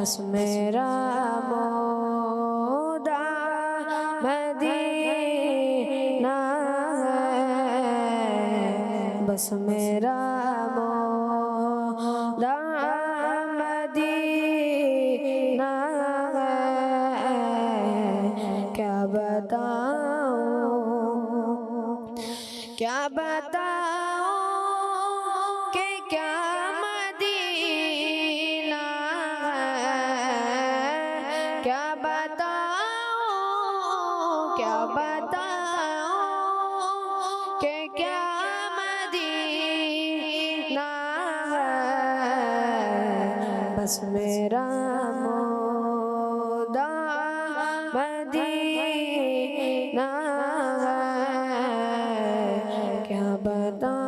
بس میرا مودا مدینہ ہے، بس میرا مودا مدینہ ہے، کیا بتاؤں کیا بتاؤں کہ کیا مدینہ ہے، کیا بتاؤں کہ کیا مدینہ ہے، بس میرا مودا مدینہ ہے، کیا بتاؤں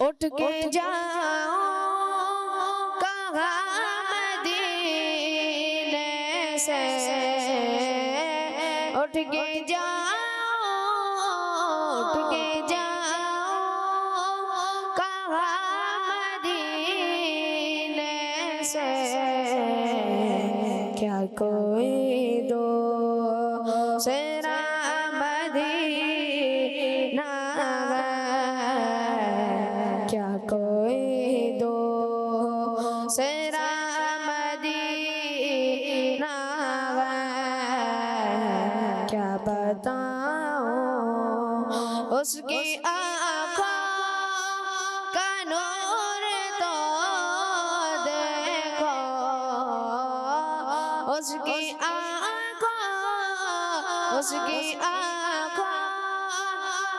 اٹھ کے جاؤں کہاں مدینے سے، اٹھ کے جاؤں کہاں مدینے سے، کیا کوئی دوسرا مدینہ ہے، کیا کوئی دوسرا مدینہ ہے، کیا بتاؤں اس کی آنکھوں کا نور تو دیکھو، اس کی آنکھوں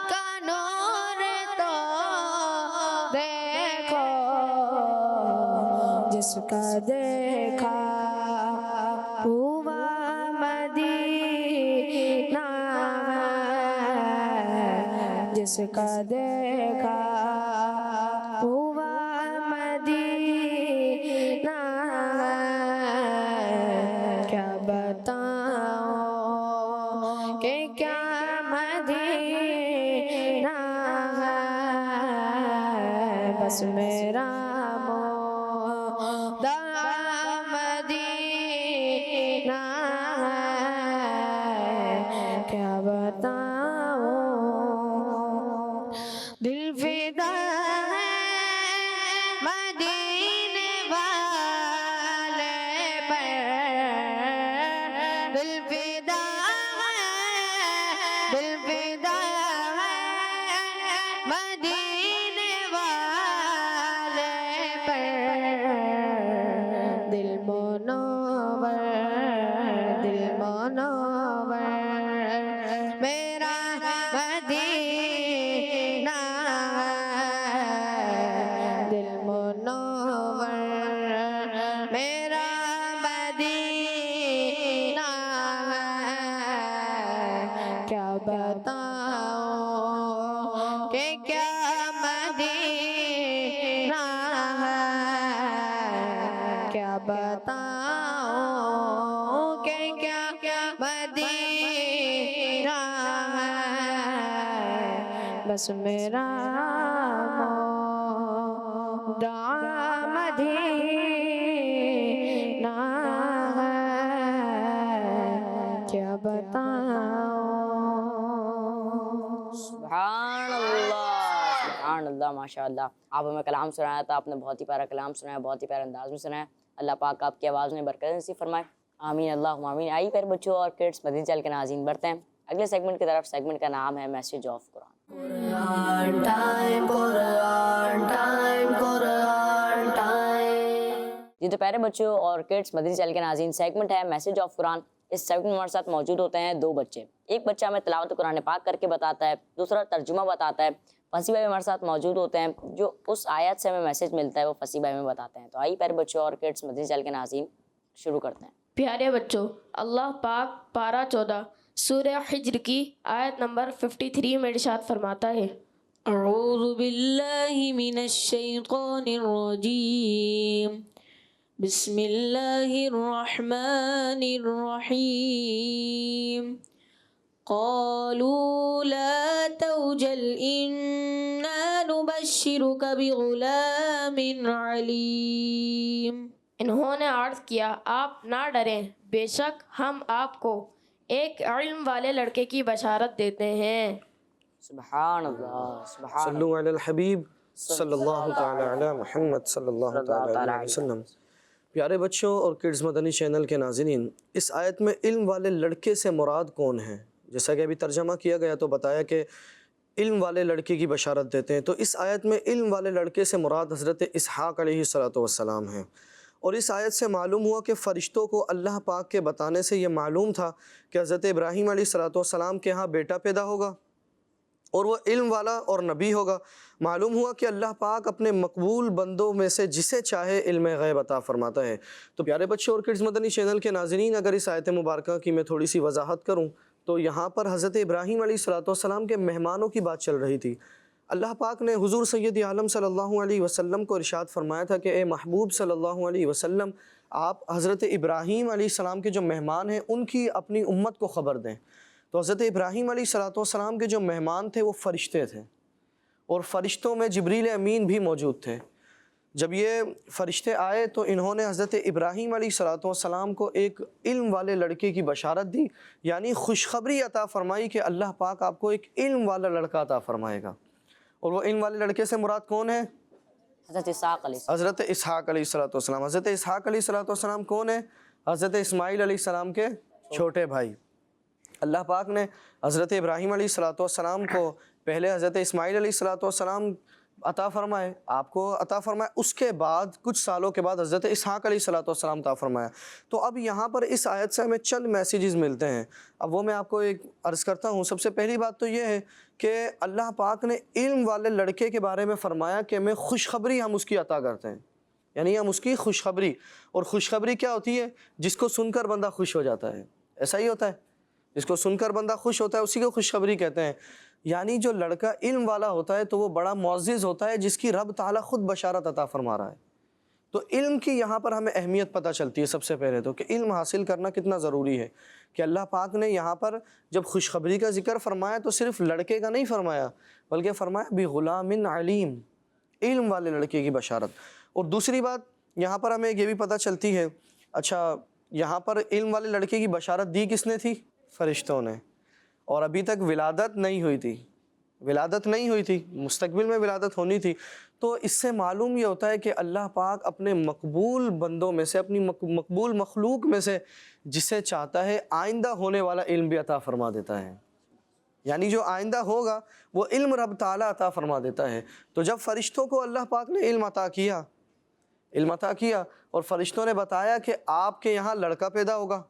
کا نور تو دیکھو، جس کا دیکھا ہوا مدینہ ہے، جس کا دیکھا ہوا مدینہ ہے، کیا بتاؤں کہ کیا مدینہ ہے، بس میرا مودا مدینہ ہے، کیا بتاؤں دل فدا ہے مدینے والے پر، دل فدا ہے مدینے والے پر، دل منور میرا مدینہ ہے، دل منور میرا مدینہ ہے، کیا بتاؤں کہ کیا مدینہ ہے، کیا بتاؤں کہ کیا مدینہ ہے، بس میرا مودا مدینہ ہے، کیا بتاؤں سبحان اللہ ماشاء اللہ. آپ ہمیں کلام سنایا تھا، آپ نے بہت ہی پیارا کلام سنایا، بہت ہی پیارے انداز میں سنایا. اللہ پاک آپ کی آواز میں برکت نصیب فرمائے، آمین اللہم آمین. آئیے پھر بچوں اور کڈس مدنی چینل کے ناظرین بڑھتے ہیں اگلے سیگمنٹ کی طرف. سیگمنٹ کا نام ہے message of Quran. Quran time, Quran time, Quran time. جی تو پیارے بچوں اور کڈس مدنی چینل کے ناظرین، سیگمنٹ ہے میسج آف قرآن. اس سیگمنٹ میں ہمارے ساتھ موجود ہوتے ہیں دو بچے. ایک بچہ ہمیں تلاوت قرآن پاک کر کے بتاتا ہے، دوسرا ترجمہ بتاتا ہے. فصیح بھائی ہمارے ساتھ موجود ہوتے ہیں، جو اس آیت سے ہمیں میسج ملتا ہے وہ فصیح بھائی میں بتاتے ہیں. تو آئیے پیارے بچوں اور کڈس مدنی چینل کے ناظرین شروع کرتے ہیں. پیارے بچوں، اللہ پاک پارہ 14 سورہ حجر کی آیت نمبر 53 میں ارشاد فرماتا ہے، اعوذ باللہ من الشیطان الرجیم، بسم اللہ الرحمن الرحیم، قالوا لا توجل انا نبشرك نبشرك بغلام عليم. انہوں نے عرض کیا آپ نہ ڈریں، بے شک ہم آپ کو ایک علم والے لڑکے کی بشارت دیتے ہیں. سبحان اللہ، سبحان صلو علی الحبیب صلی اللہ تعالی علی محمد صلی اللہ تعالی علیہ وسلم. پیارے بچوں اور کڈز مدنی چینل کے ناظرین، اس آیت میں علم والے لڑکے سے مراد کون ہے؟ جیسا کہ ابھی ترجمہ کیا گیا تو بتایا کہ علم والے لڑکے کی بشارت دیتے ہیں، تو اس آیت میں علم والے لڑکے سے مراد حضرت اسحاق علیہ السلام ہیں. اور اس آیت سے معلوم ہوا کہ فرشتوں کو اللہ پاک کے بتانے سے یہ معلوم تھا کہ حضرت ابراہیم علیہ السلام کے ہاں بیٹا پیدا ہوگا اور وہ علم والا اور نبی ہوگا. معلوم ہوا کہ اللہ پاک اپنے مقبول بندوں میں سے جسے چاہے علم غیب عطا فرماتا ہے. تو پیارے بچوں اور کڈز مدنی چینل کے ناظرین، اگر اس آیت مبارکہ کی میں تھوڑی سی وضاحت کروں تو یہاں پر حضرت ابراہیم علیہ السلام کے مہمانوں کی بات چل رہی تھی. اللہ پاک نے حضور سید عالم صلی اللہ علیہ وسلم کو ارشاد فرمایا تھا کہ اے محبوب صلی اللہ علیہ وسلم، آپ حضرت ابراہیم علیہ السلام کے جو مہمان ہیں ان کی اپنی امت کو خبر دیں. تو حضرت ابراہیم علیہ السلام کے جو مہمان تھے وہ فرشتے تھے، اور فرشتوں میں جبریل امین بھی موجود تھے. جب یہ فرشتے آئے تو انہوں نے حضرت ابراہیم علیہ السلام کو ایک علم والے لڑکے کی بشارت دی، یعنی خوشخبری عطا فرمائی کہ اللہ پاک آپ کو ایک علم والا لڑکا عطا فرمائے گا. اور وہ علم والے لڑکے سے مراد کون ہے؟ حضرت اسحاق علیہ السلام. حضرت اسحاق علیہ السلام. حضرت اسحاق علیہ السلام کون ہے؟ حضرت اسماعیل علیہ السلام کے چھوٹے بھائی. اللہ پاک نے حضرت ابراہیم علیہ السلام کو پہلے حضرت اسماعیل علیہ السلام عطا فرمائے، آپ کو عطا فرمائے، اس کے بعد کچھ سالوں کے بعد حضرت اسحاق علیہ السلام عطا فرمایا. تو اب یہاں پر اس آیت سے ہمیں چند میسیجز ملتے ہیں، اب وہ میں آپ کو ایک عرض کرتا ہوں. سب سے پہلی بات تو یہ ہے کہ اللہ پاک نے علم والے لڑکے کے بارے میں فرمایا کہ میں خوشخبری ہم اس کی عطا کرتے ہیں، یعنی ہم اس کی خوشخبری. اور خوشخبری کیا ہوتی ہے؟ جس کو سن کر بندہ خوش ہو جاتا ہے. ایسا ہی ہوتا ہے، جس کو سن کر بندہ خوش ہوتا ہے اسی کو خوشخبری کہتے ہیں. یعنی جو لڑکا علم والا ہوتا ہے تو وہ بڑا معزز ہوتا ہے جس کی رب تعالیٰ خود بشارت عطا فرما رہا ہے. تو علم کی یہاں پر ہمیں اہمیت پتہ چلتی ہے سب سے پہلے تو، کہ علم حاصل کرنا کتنا ضروری ہے. کہ اللہ پاک نے یہاں پر جب خوشخبری کا ذکر فرمایا تو صرف لڑکے کا نہیں فرمایا، بلکہ فرمایا بغلام علیم، علم والے لڑکے کی بشارت. اور دوسری بات یہاں پر ہمیں یہ بھی پتہ چلتی ہے، اچھا یہاں پر علم والے لڑکے کی بشارت دی کس نے تھی؟ فرشتوں نے. اور ابھی تک ولادت نہیں ہوئی تھی، مستقبل میں ولادت ہونی تھی. تو اس سے معلوم یہ ہوتا ہے کہ اللہ پاک اپنے مقبول بندوں میں سے، اپنی مقبول مخلوق میں سے جسے چاہتا ہے آئندہ ہونے والا علم بھی عطا فرما دیتا ہے. یعنی جو آئندہ ہوگا وہ علم رب تعالیٰ عطا فرما دیتا ہے. تو جب فرشتوں کو اللہ پاک نے علم عطا کیا اور فرشتوں نے بتایا کہ آپ کے یہاں لڑکا پیدا ہوگا،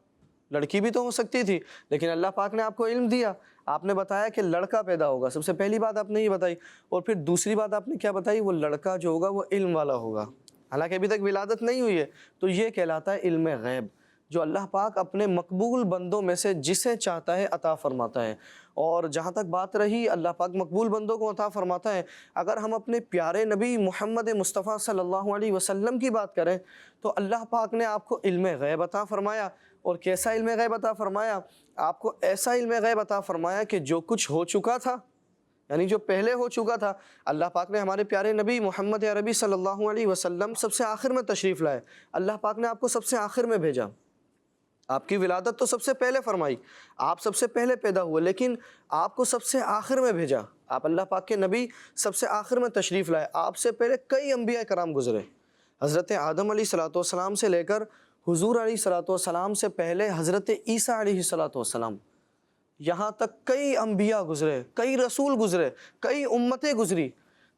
لڑکی بھی تو ہو سکتی تھی لیکن اللہ پاک نے آپ کو علم دیا، آپ نے بتایا کہ لڑکا پیدا ہوگا. سب سے پہلی بات آپ نے یہ بتائی. اور پھر دوسری بات آپ نے کیا بتائی؟ وہ لڑکا جو ہوگا وہ علم والا ہوگا، حالانکہ ابھی تک ولادت نہیں ہوئی ہے. تو یہ کہلاتا ہے علم غیب، جو اللہ پاک اپنے مقبول بندوں میں سے جسے چاہتا ہے عطا فرماتا ہے. اور جہاں تک بات رہی اللہ پاک مقبول بندوں کو عطا فرماتا ہے، اگر ہم اپنے پیارے نبی محمد مصطفیٰ صلی اللہ علیہ وسلم کی بات کریں تو اللہ پاک نے آپ کو علم غیب عطا فرمایا. اور کیسا علم غیب عطا فرمایا؟ آپ کو ایسا علم غیب عطا فرمایا کہ جو کچھ ہو چکا تھا، یعنی جو پہلے ہو چکا تھا، اللہ پاک نے ہمارے پیارے نبی محمد عربی صلی اللہ علیہ وسلم سب سے آخر میں تشریف لائے. اللہ پاک نے آپ کو سب سے آخر میں بھیجا. آپ کی ولادت تو سب سے پہلے فرمائی، آپ سب سے پہلے پیدا ہوئے، لیکن آپ کو سب سے آخر میں بھیجا. آپ اللہ پاک کے نبی سب سے آخر میں تشریف لائے. آپ سے پہلے کئی انبیاء کرام گزرے، حضرت آدم علیہ السلام سے لے کر حضور علیہ السلام سے پہلے حضرت عیسیٰ علیہ السلام، یہاں تک کئی انبیاء گزرے، کئی رسول گزرے، کئی امتیں گزری.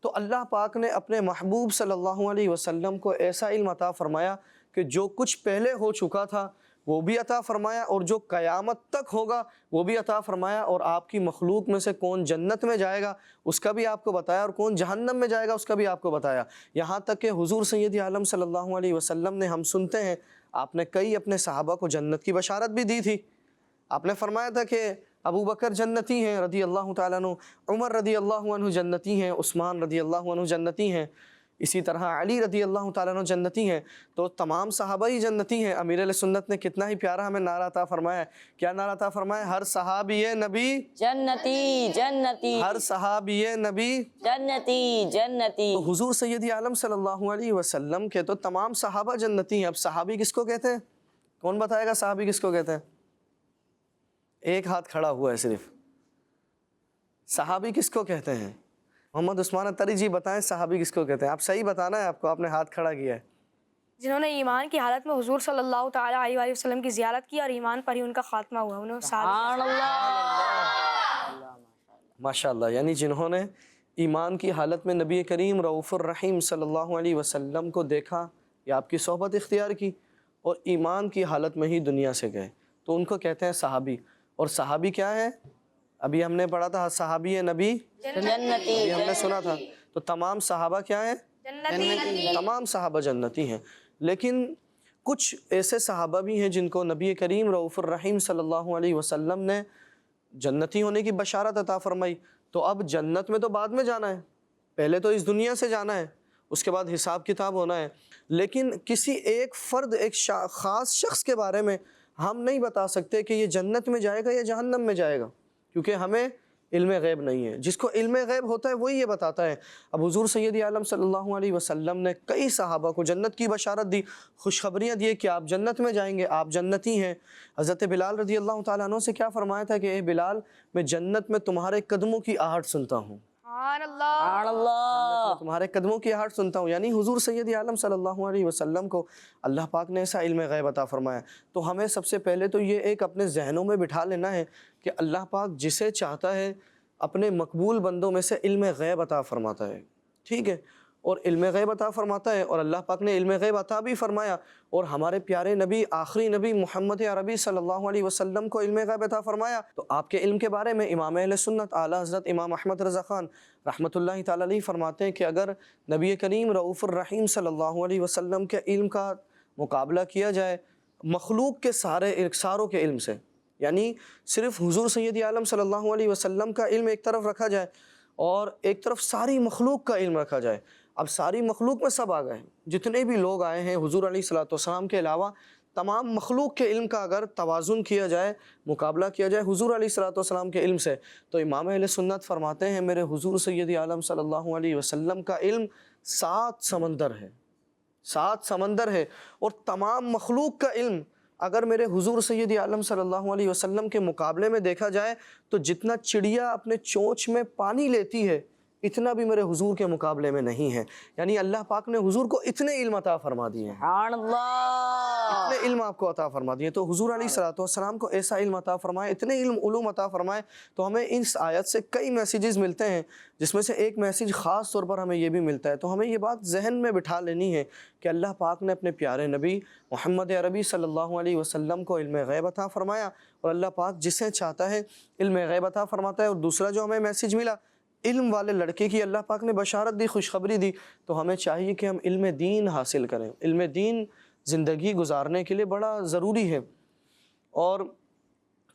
تو اللہ پاک نے اپنے محبوب صلی اللہ علیہ وسلم کو ایسا علم عطا فرمایا کہ جو کچھ پہلے ہو چکا تھا وہ بھی عطا فرمایا، اور جو قیامت تک ہوگا وہ بھی عطا فرمایا. اور آپ کی مخلوق میں سے کون جنت میں جائے گا اس کا بھی آپ کو بتایا، اور کون جہنم میں جائے گا اس کا بھی آپ کو بتایا. یہاں تک کہ حضور سید عالم صلی اللہ علیہ وسلم نے، ہم سنتے ہیں آپ نے کئی اپنے صحابہ کو جنت کی بشارت بھی دی تھی. آپ نے فرمایا تھا کہ ابو بکر جنتی ہیں رضی اللہ تعالیٰ عنہ، عمر رضی اللہ عنہ جنتی ہیں، عثمان رضی اللہ عنہ جنتی ہیں. اسی طرح علی رضی اللہ تعالیٰ عنہ جنتی ہیں، تو تمام صحابہ ہی جنتی ہیں۔ امیر علیہ سنت نے کتنا ہی پیارا ہمیں نعرہ عطا فرمایا ہے، کیا نعرہ عطا فرمایا ہے؟ ہر صحابی نبی جنتی جنتی ہر صحابی نبی جنتی جنتی۔ تو حضور سید عالم صلی اللہ علیہ وسلم کے تو تمام صحابہ جنتی ہیں۔ اب صحابی کس کو کہتے ہیں؟ کون بتائے گا صحابی کس کو کہتے ہیں؟ ایک ہاتھ کھڑا ہوا ہے صرف۔ صحابی کس کو کہتے ہیں؟ محمد عثمان اتری جی بتائیں صحابی کس کو کہتے ہیں؟ آپ صحیح بتانا ہے، آپ کو، آپ نے ہاتھ کھڑا کیا ہے۔ جنہوں نے ایمان کی حالت میں حضور صلی اللہ تعالیٰ علیہ وآلہ وسلم کی زیارت کی اور ایمان پر ہی ان کا خاتمہ ہوا، انہوں سبحان اللہ۔ ماشاءاللہ، یعنی جنہوں نے ایمان کی حالت میں نبی کریم رؤوف الرحیم صلی اللہ علیہ وسلم کو دیکھا یا آپ کی صحبت اختیار کی اور ایمان کی حالت میں ہی دنیا سے گئے، تو ان کو کہتے ہیں صحابی۔ اور صحابی کیا ہے؟ ابھی ہم نے پڑھا تھا صحابی نبی جنتی، ابھی ہم نے سنا تھا، تو تمام صحابہ کیا ہیں؟ تمام صحابہ جنتی ہیں۔ لیکن کچھ ایسے صحابہ بھی ہیں جن کو نبی کریم رؤوف الرحیم صلی اللہ علیہ وسلم نے جنتی ہونے کی بشارت عطا فرمائی۔ تو اب جنت میں تو بعد میں جانا ہے، پہلے تو اس دنیا سے جانا ہے، اس کے بعد حساب کتاب ہونا ہے۔ لیکن کسی ایک فرد، ایک خاص شخص کے بارے میں ہم نہیں بتا سکتے کہ یہ جنت میں جائے گا یا جہنم میں جائے گا، کیونکہ ہمیں علم غیب نہیں ہے۔ جس کو علم غیب ہوتا ہے وہی یہ بتاتا ہے۔ اب حضور سید عالم صلی اللہ علیہ وسلم نے کئی صحابہ کو جنت کی بشارت دی، خوشخبریاں دی کہ آپ جنت میں جائیں گے، آپ جنتی ہیں۔ حضرت بلال رضی اللہ تعالیٰ عنہ سے کیا فرمایا تھا کہ اے بلال، میں جنت میں تمہارے قدموں کی آہٹ سنتا ہوں، سبحان اللہ، سبحان اللہ۔ تمہارے قدموں کی آہٹ سنتا ہوں۔ یعنی حضور سید عالم صلی اللہ علیہ وسلم کو اللہ پاک نے ایسا علم غیب عطا فرمایا۔ تو ہمیں سب سے پہلے تو یہ ایک اپنے ذہنوں میں بٹھا لینا ہے کہ اللہ پاک جسے چاہتا ہے اپنے مقبول بندوں میں سے علم غیب عطا فرماتا ہے، ٹھیک ہے، اور علم غیب عطا فرماتا ہے، اور اللہ پاک نے علم غیب عطا بھی فرمایا، اور ہمارے پیارے نبی، آخری نبی محمد عربی صلی اللہ علیہ وسلم کو علم غیب عطا فرمایا۔ تو آپ کے علم کے بارے میں امام اہل سنت اعلیٰ حضرت امام احمد رضا خان رحمۃ اللہ تعالیٰ علیہ فرماتے ہیں کہ اگر نبی کریم رؤوف الرحیم صلی اللہ علیہ وسلم کے علم کا مقابلہ کیا جائے مخلوق کے ساروں کے علم سے، یعنی صرف حضور سید عالم صلی اللہ علیہ وسلم کا علم ایک طرف رکھا جائے اور ایک طرف ساری مخلوق کا علم رکھا جائے، اب ساری مخلوق میں سب آ گئے، جتنے بھی لوگ آئے ہیں حضور علیہ الصلوۃ والسلام کے علاوہ تمام مخلوق کے علم کا اگر توازن کیا جائے، مقابلہ کیا جائے حضور علیہ الصلوۃ والسلام کے علم سے، تو امام اہل سنت فرماتے ہیں میرے حضور سید عالم صلی اللہ علیہ وسلم کا علم 7 سمندر ہے، 7 سمندر ہے، اور تمام مخلوق کا علم اگر میرے حضور سید عالم صلی اللہ علیہ وسلم کے مقابلے میں دیکھا جائے تو جتنا چڑیا اپنے چونچ میں پانی لیتی ہے اتنا بھی میرے حضور کے مقابلے میں نہیں ہے۔ یعنی اللہ پاک نے حضور کو اتنے علم عطا فرما دیے ہیں، سبحان اللہ۔ اتنے علم آپ کو عطا فرما دیے، تو حضور علیہ الصلوۃ والسلام کو ایسا علم عطا فرمائے، اتنے علوم عطا فرمائے۔ تو ہمیں اس آیت سے کئی میسیجز ملتے ہیں، جس میں سے ایک میسیج خاص طور پر ہمیں یہ بھی ملتا ہے، تو ہمیں یہ بات ذہن میں بٹھا لینی ہے کہ اللہ پاک نے اپنے پیارے نبی محمد عربی صلی اللہ علیہ وسلم کو علم غیب عطا فرمایا، اور اللہ پاک جسے چاہتا ہے علم غیب عطا فرماتا ہے۔ اور دوسرا جو ہمیں میسیج ملا، علم والے لڑکے کی اللہ پاک نے بشارت دی، خوشخبری دی، تو ہمیں چاہیے کہ ہم علم دین حاصل کریں۔ علم دین زندگی گزارنے کے لیے بڑا ضروری ہے، اور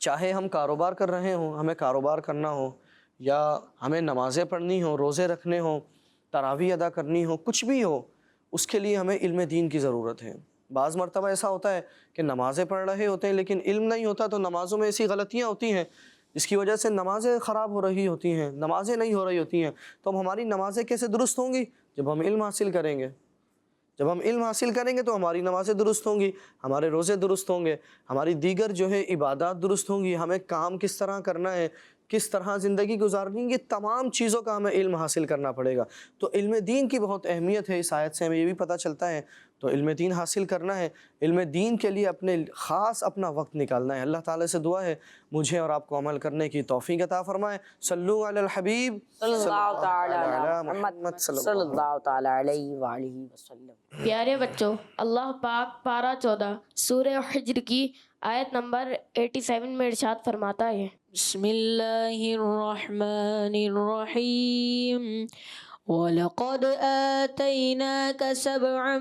چاہے ہم کاروبار کر رہے ہوں، ہمیں کاروبار کرنا ہو، یا ہمیں نمازیں پڑھنی ہوں، روزے رکھنے ہوں، تراویح ادا کرنی ہو، کچھ بھی ہو، اس کے لیے ہمیں علم دین کی ضرورت ہے۔ بعض مرتبہ ایسا ہوتا ہے کہ نمازیں پڑھ رہے ہوتے ہیں لیکن علم نہیں ہوتا، تو نمازوں میں ایسی غلطیاں ہوتی ہیں جس کی وجہ سے نمازیں خراب ہو رہی ہوتی ہیں، نمازیں نہیں ہو رہی ہوتی ہیں۔ تو اب ہماری نمازیں کیسے درست ہوں گی؟ جب ہم علم حاصل کریں گے، جب ہم علم حاصل کریں گے تو ہماری نمازیں درست ہوں گی، ہمارے روزے درست ہوں گے، ہماری دیگر جو ہے عبادات درست ہوں گی، ہمیں کام کس طرح کرنا ہے، کس طرح زندگی گزارنی ہے، یہ تمام چیزوں کا ہمیں علم حاصل کرنا پڑے گا۔ تو علم دین کی بہت اہمیت ہے، اس آیت سے ہمیں یہ بھی پتہ چلتا ہے۔ تو علم دین حاصل کرنا ہے، علم دین کے لیے اپنا وقت نکالنا ہے۔ اللہ تعالیٰ سے دعا ہے مجھے اور آپ کو عمل کرنے کی توفیق عطا فرمائے۔ صلو علی الحبیب صلی اللہ تعالی علی علی محمد صلی اللہ تعالی علیہ وآلہ وسلم۔ پیارے بچوں، اللہ پاک پارہ 14 سورہ حجر کی آیت نمبر 87 میں ارشاد فرماتا ہے، بسم اللہ الرحمن الرحیم، وَلَقَدْ آتَيْنَاكَ سَبْعًا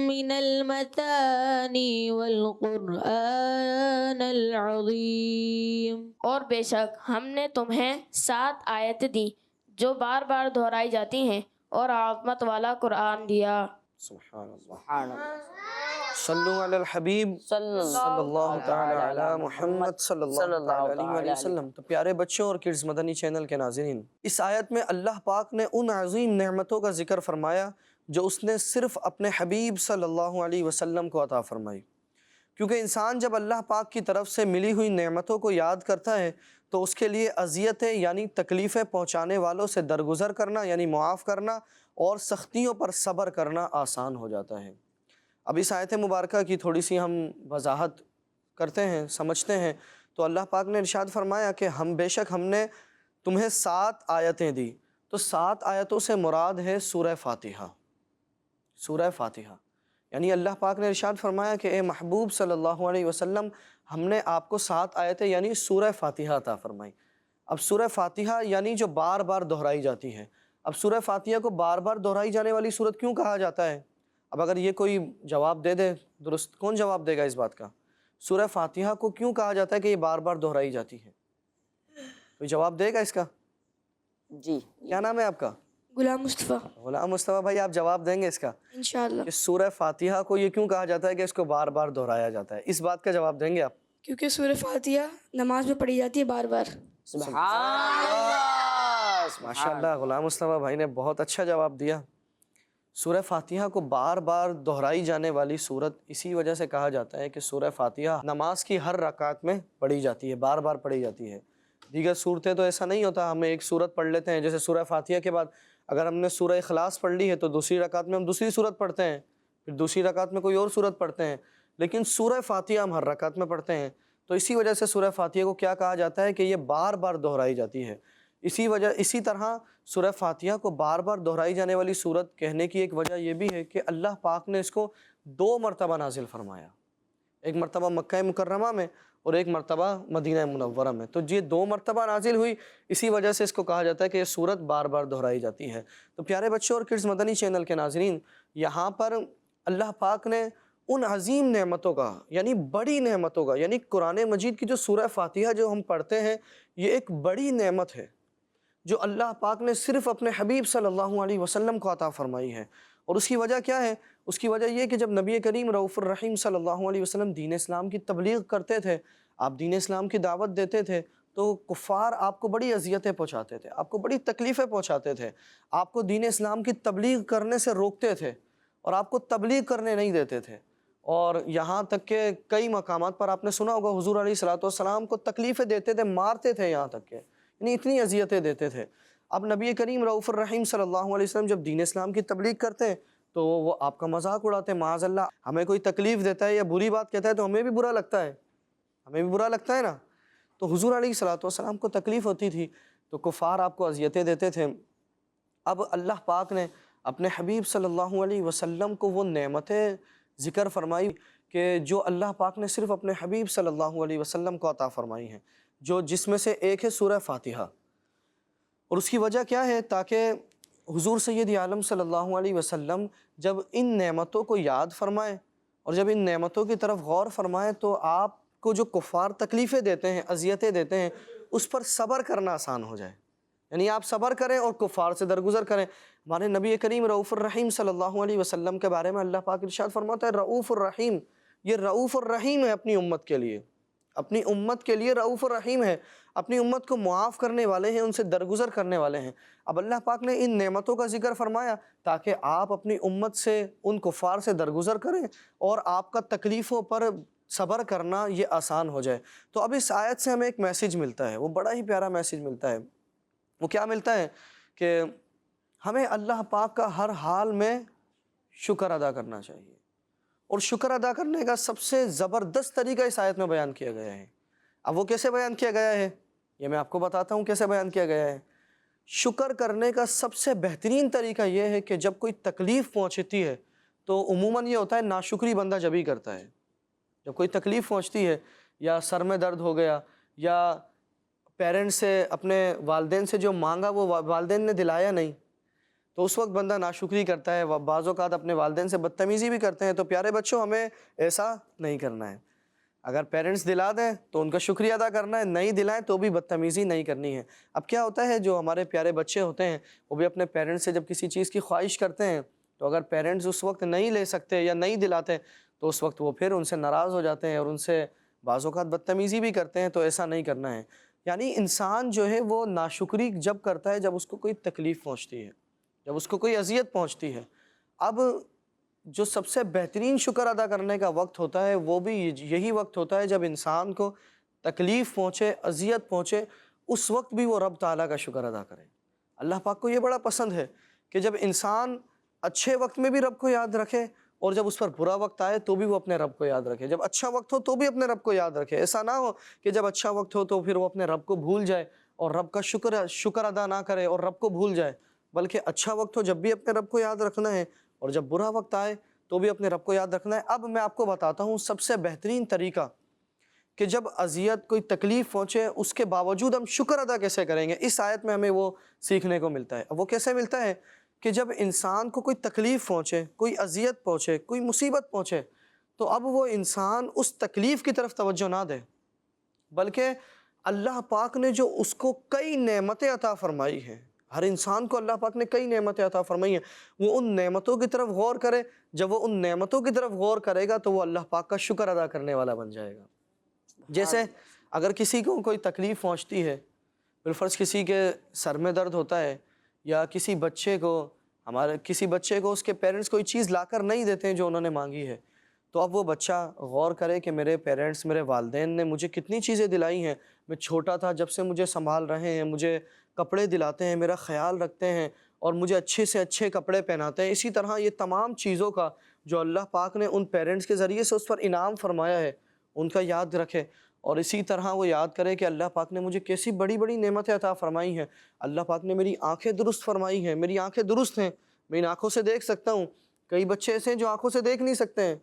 مِّنَ الْمَثَانِي وَالْقُرْآنَ الْعَظِيمِ، اور بے شک ہم نے تمہیں 7 آیتیں دیں جو بار بار دہرائی جاتی ہیں، اور عظمت والا قرآن دیا۔ سبحان اللہ۔ صلو علی الحبیب صلی اللہ تعالی علی محمد صلی اللہ تعالی علیہ وسلم۔ تو پیارے بچوں اور کڈز مدنی چینل کے ناظرین، اس آیت میں اللہ پاک نے ان عظیم نعمتوں کا ذکر فرمایا جو اس نے صرف اپنے حبیب صلی اللہ علیہ وسلم کو عطا فرمائی، کیونکہ انسان جب اللہ پاک کی طرف سے ملی ہوئی نعمتوں کو یاد کرتا ہے تو اس کے لیے اذیتیں یعنی تکلیفیں پہنچانے والوں سے درگزر کرنا یعنی معاف کرنا اور سختیوں پر صبر کرنا آسان ہو جاتا ہے۔ اب اس آیت مبارکہ کی تھوڑی سی ہم وضاحت کرتے ہیں، سمجھتے ہیں۔ تو اللہ پاک نے ارشاد فرمایا کہ بے شک ہم نے تمہیں 7 آیتیں دی، تو 7 آیتوں سے مراد ہے سورہ فاتحہ۔ سورہ فاتحہ یعنی اللہ پاک نے ارشاد فرمایا کہ اے محبوب صلی اللہ علیہ وسلم، ہم نے آپ کو 7 آیتیں یعنی سورہ فاتحہ عطا فرمائی۔ اب سورہ فاتحہ یعنی جو بار بار دہرائی جاتی ہے۔ اب سورہ فاتحہ کو بار بار دہرائی جانے والی سورت کیوں کہا جاتا ہے؟ اب اگر یہ کوئی جواب دے دے درست، کون جواب دے گا اس بات کا؟ سورہ فاتحہ کو کیوں کہا جاتا ہے کہ یہ بار بار دہرائی جاتی ہے؟ کوئی جواب دے گا اس کا؟ جی، کیا نام ہے آپ کا؟ غلام مصطفیٰ۔ غلام مصطفیٰ بھائی، آپ جواب دیں گے اس کا انشاءاللہ۔ کہ سورہ فاتحہ کو یہ کیوں کہا جاتا ہے کہ اس کو بار بار دہرایا جاتا ہے؟ اس بات کا جواب دیں گے آپ؟ کیونکہ سورہ فاتحہ نماز میں پڑھی جاتی ہے بار بار۔ سبحان اللہ، ماشاءاللہ غلام مصطفیٰ بھائی نے بہت اچھا جواب دیا۔ سورہ فاتحہ کو بار بار دہرائی جانے والی سورت اسی وجہ سے کہا جاتا ہے کہ سورہ فاتحہ نماز کی ہر رکعت میں پڑھی جاتی ہے، بار بار پڑھی جاتی ہے۔ دیگر صورتیں تو ایسا نہیں ہوتا، ہم ایک سورت پڑھ لیتے ہیں، جیسے سورہ فاتحہ کے بعد اگر ہم نے سورہ اخلاص پڑھ لی ہے تو دوسری رکعت میں ہم دوسری سورت پڑھتے ہیں، پھر دوسری رکعت میں کوئی اور سورت پڑھتے ہیں، لیکن سورہ فاتحہ ہم ہر رکعت میں پڑھتے ہیں۔ تو اسی وجہ سے سورہ فاتحہ کو کیا کہا جاتا ہے کہ یہ بار بار دہرائی جاتی ہے۔ اسی طرح سورہ فاتحہ کو بار بار دہرائی جانے والی سورت کہنے کی ایک وجہ یہ بھی ہے کہ اللہ پاک نے اس کو 2 مرتبہ نازل فرمایا، ایک مرتبہ مکہ مکرمہ میں اور ایک مرتبہ مدینہ منورہ میں۔ تو یہ 2 مرتبہ نازل ہوئی، اسی وجہ سے اس کو کہا جاتا ہے کہ یہ سورت بار بار دہرائی جاتی ہے۔ تو پیارے بچوں اور کڈز مدنی چینل کے ناظرین، یہاں پر اللہ پاک نے ان عظیم نعمتوں کا یعنی بڑی نعمتوں کا یعنی قرآن مجید کی جو سورہ فاتحہ جو ہم پڑھتے ہیں، یہ ایک بڑی نعمت ہے جو اللہ پاک نے صرف اپنے حبیب صلی اللہ علیہ وسلم کو عطا فرمائی ہے۔ اور اس کی وجہ کیا ہے؟ اس کی وجہ یہ کہ جب نبی کریم رؤوف الرحیم صلی اللہ علیہ وسلم دین اسلام کی تبلیغ کرتے تھے، آپ دین اسلام کی دعوت دیتے تھے، تو کفار آپ کو بڑی اذیتیں پہنچاتے تھے، آپ کو بڑی تکلیفیں پہنچاتے تھے، آپ کو دین اسلام کی تبلیغ کرنے سے روکتے تھے اور آپ کو تبلیغ کرنے نہیں دیتے تھے۔ اور یہاں تک کہ کئی مقامات پر آپ نے سنا ہوگا حضور علیہ الصلوۃ والسلام کو تکلیفیں دیتے تھے، مارتے تھے، یہاں تک کہ یعنی اتنی اذیتیں دیتے تھے۔ اب نبی کریم رؤوف الرحیم صلی اللہ علیہ وسلم جب دین اسلام کی تبلیغ کرتے ہیں تو وہ آپ کا مذاق اڑاتے ہیں، معاذ اللہ۔ ہمیں کوئی تکلیف دیتا ہے یا بری بات کہتا ہے تو ہمیں بھی برا لگتا ہے، ہمیں بھی برا لگتا ہے نا۔ تو حضور علیہ الصلوۃ والسلام کو تکلیف ہوتی تھی تو کفار آپ کو اذیتیں دیتے تھے۔ اب اللہ پاک نے اپنے حبیب صلی اللہ علیہ وسلم کو وہ نعمتیں ذکر فرمائی کہ جو اللہ پاک نے صرف اپنے حبیب صلی اللہ علیہ وسلم کو عطا فرمائی ہیں، جس میں سے ایک ہے سورہ فاتحہ۔ اور اس کی وجہ کیا ہے؟ تاکہ حضور سید عالم صلی اللہ علیہ وسلم جب ان نعمتوں کو یاد فرمائیں اور جب ان نعمتوں کی طرف غور فرمائیں تو آپ کو جو کفار تکلیفیں دیتے ہیں، اذیتیں دیتے ہیں، اس پر صبر کرنا آسان ہو جائے، یعنی آپ صبر کریں اور کفار سے درگزر کریں۔ ہمارے نبی کریم رؤوف الرحیم صلی اللہ علیہ وسلم کے بارے میں اللہ پاک ارشاد فرماتا ہے رؤوف الرحیم، یہ رؤوف الرحیم ہے اپنی امت کے لیے، اپنی امت کے لیے رؤوف الرحیم ہے، اپنی امت کو معاف کرنے والے ہیں، ان سے درگزر کرنے والے ہیں۔ اب اللہ پاک نے ان نعمتوں کا ذکر فرمایا تاکہ آپ اپنی امت سے، ان کفار سے درگزر کریں اور آپ کا تکلیفوں پر صبر کرنا یہ آسان ہو جائے۔ تو اب اس آیت سے ہمیں ایک میسیج ملتا ہے، وہ بڑا ہی پیارا میسیج ملتا ہے۔ وہ کیا ملتا ہے؟ کہ ہمیں اللہ پاک کا ہر حال میں شکر ادا کرنا چاہیے، اور شکر ادا کرنے کا سب سے زبردست طریقہ اس آیت میں بیان کیا گیا ہے۔ اب وہ کیسے بیان کیا گیا ہے یہ میں آپ کو بتاتا ہوں کیسے بیان کیا گیا ہے۔ شکر کرنے کا سب سے بہترین طریقہ یہ ہے کہ جب کوئی تکلیف پہنچتی ہے تو عموماً یہ ہوتا ہے ناشکری بندہ جب ہی کرتا ہے۔ جب کوئی تکلیف پہنچتی ہے یا سر میں درد ہو گیا یا پیرنٹ سے، اپنے والدین سے جو مانگا وہ والدین نے دلایا نہیں، تو اس وقت بندہ ناشکری کرتا ہے، بعض اوقات اپنے والدین سے بدتمیزی بھی کرتے ہیں۔ تو پیارے بچوں، ہمیں ایسا نہیں کرنا ہے۔ اگر پیرنٹس دلا دیں تو ان کا شکریہ ادا کرنا ہے، نہیں دلائیں تو بھی بدتمیزی نہیں کرنی ہے۔ اب کیا ہوتا ہے، جو ہمارے پیارے بچے ہوتے ہیں وہ بھی اپنے پیرنٹس سے جب کسی چیز کی خواہش کرتے ہیں تو اگر پیرنٹس اس وقت نہیں لے سکتے یا نہیں دلاتے تو اس وقت وہ پھر ان سے ناراض ہو جاتے ہیں اور ان سے بعض اوقات بدتمیزی بھی کرتے ہیں، تو ایسا نہیں کرنا ہے۔ یعنی انسان جو ہے وہ ناشکری جب کرتا ہے جب اس کو کوئی تکلیف پہنچتی ہے، جب اس کو کوئی اذیت پہنچتی ہے۔ اب جو سب سے بہترین شکر ادا کرنے کا وقت ہوتا ہے وہ بھی یہی وقت ہوتا ہے جب انسان کو تکلیف پہنچے، اذیت پہنچے، اس وقت بھی وہ رب تعالیٰ کا شکر ادا کرے۔ اللہ پاک کو یہ بڑا پسند ہے کہ جب انسان اچھے وقت میں بھی رب کو یاد رکھے اور جب اس پر برا وقت آئے تو بھی وہ اپنے رب کو یاد رکھے، جب اچھا وقت ہو تو بھی اپنے رب کو یاد رکھے۔ ایسا نہ ہو کہ جب اچھا وقت ہو تو پھر وہ اپنے رب کو بھول جائے اور رب کا شکر ادا نہ کرے اور رب کو بھول جائے، بلکہ اچھا وقت ہو جب بھی اپنے رب کو یاد رکھنا ہے اور جب برا وقت آئے تو بھی اپنے رب کو یاد رکھنا ہے۔ اب میں آپ کو بتاتا ہوں سب سے بہترین طریقہ کہ جب اذیت کوئی تکلیف پہنچے اس کے باوجود ہم شکر ادا کیسے کریں گے۔ اس آیت میں ہمیں وہ سیکھنے کو ملتا ہے۔ اب وہ کیسے ملتا ہے کہ جب انسان کو کوئی تکلیف پہنچے، کوئی اذیت پہنچے، کوئی مصیبت پہنچے تو اب وہ انسان اس تکلیف کی طرف توجہ نہ دے، بلکہ اللہ پاک نے جو اس کو کئی نعمتیں عطا فرمائی ہیں، ہر انسان کو اللہ پاک نے کئی نعمتیں عطا فرمائی ہیں، وہ ان نعمتوں کی طرف غور کرے۔ جب وہ ان نعمتوں کی طرف غور کرے گا تو وہ اللہ پاک کا شکر ادا کرنے والا بن جائے گا۔ جیسے اگر کسی کو کوئی تکلیف پہنچتی ہے، بالفرض کسی کے سر میں درد ہوتا ہے یا کسی بچے کو اس کے پیرنٹس کوئی چیز لا کر نہیں دیتے ہیں جو انہوں نے مانگی ہے، تو اب وہ بچہ غور کرے کہ میرے پیرنٹس، میرے والدین نے مجھے کتنی چیزیں دلائی ہیں، میں چھوٹا تھا جب سے مجھے سنبھال رہے ہیں، مجھے کپڑے دلاتے ہیں، میرا خیال رکھتے ہیں اور مجھے اچھے سے اچھے کپڑے پہناتے ہیں۔ اسی طرح یہ تمام چیزوں کا جو اللہ پاک نے ان پیرنٹس کے ذریعے سے اس پر انعام فرمایا ہے ان کا یاد رکھے، اور اسی طرح وہ یاد کرے کہ اللہ پاک نے مجھے کیسی بڑی بڑی نعمتیں عطا فرمائی ہیں۔ اللہ پاک نے میری آنکھیں درست فرمائی ہیں، میری آنکھیں درست ہیں، میں ان آنکھوں سے دیکھ سکتا ہوں۔ کئی بچے ایسے ہیں جو آنکھوں سے دیکھ نہیں سکتے ہیں۔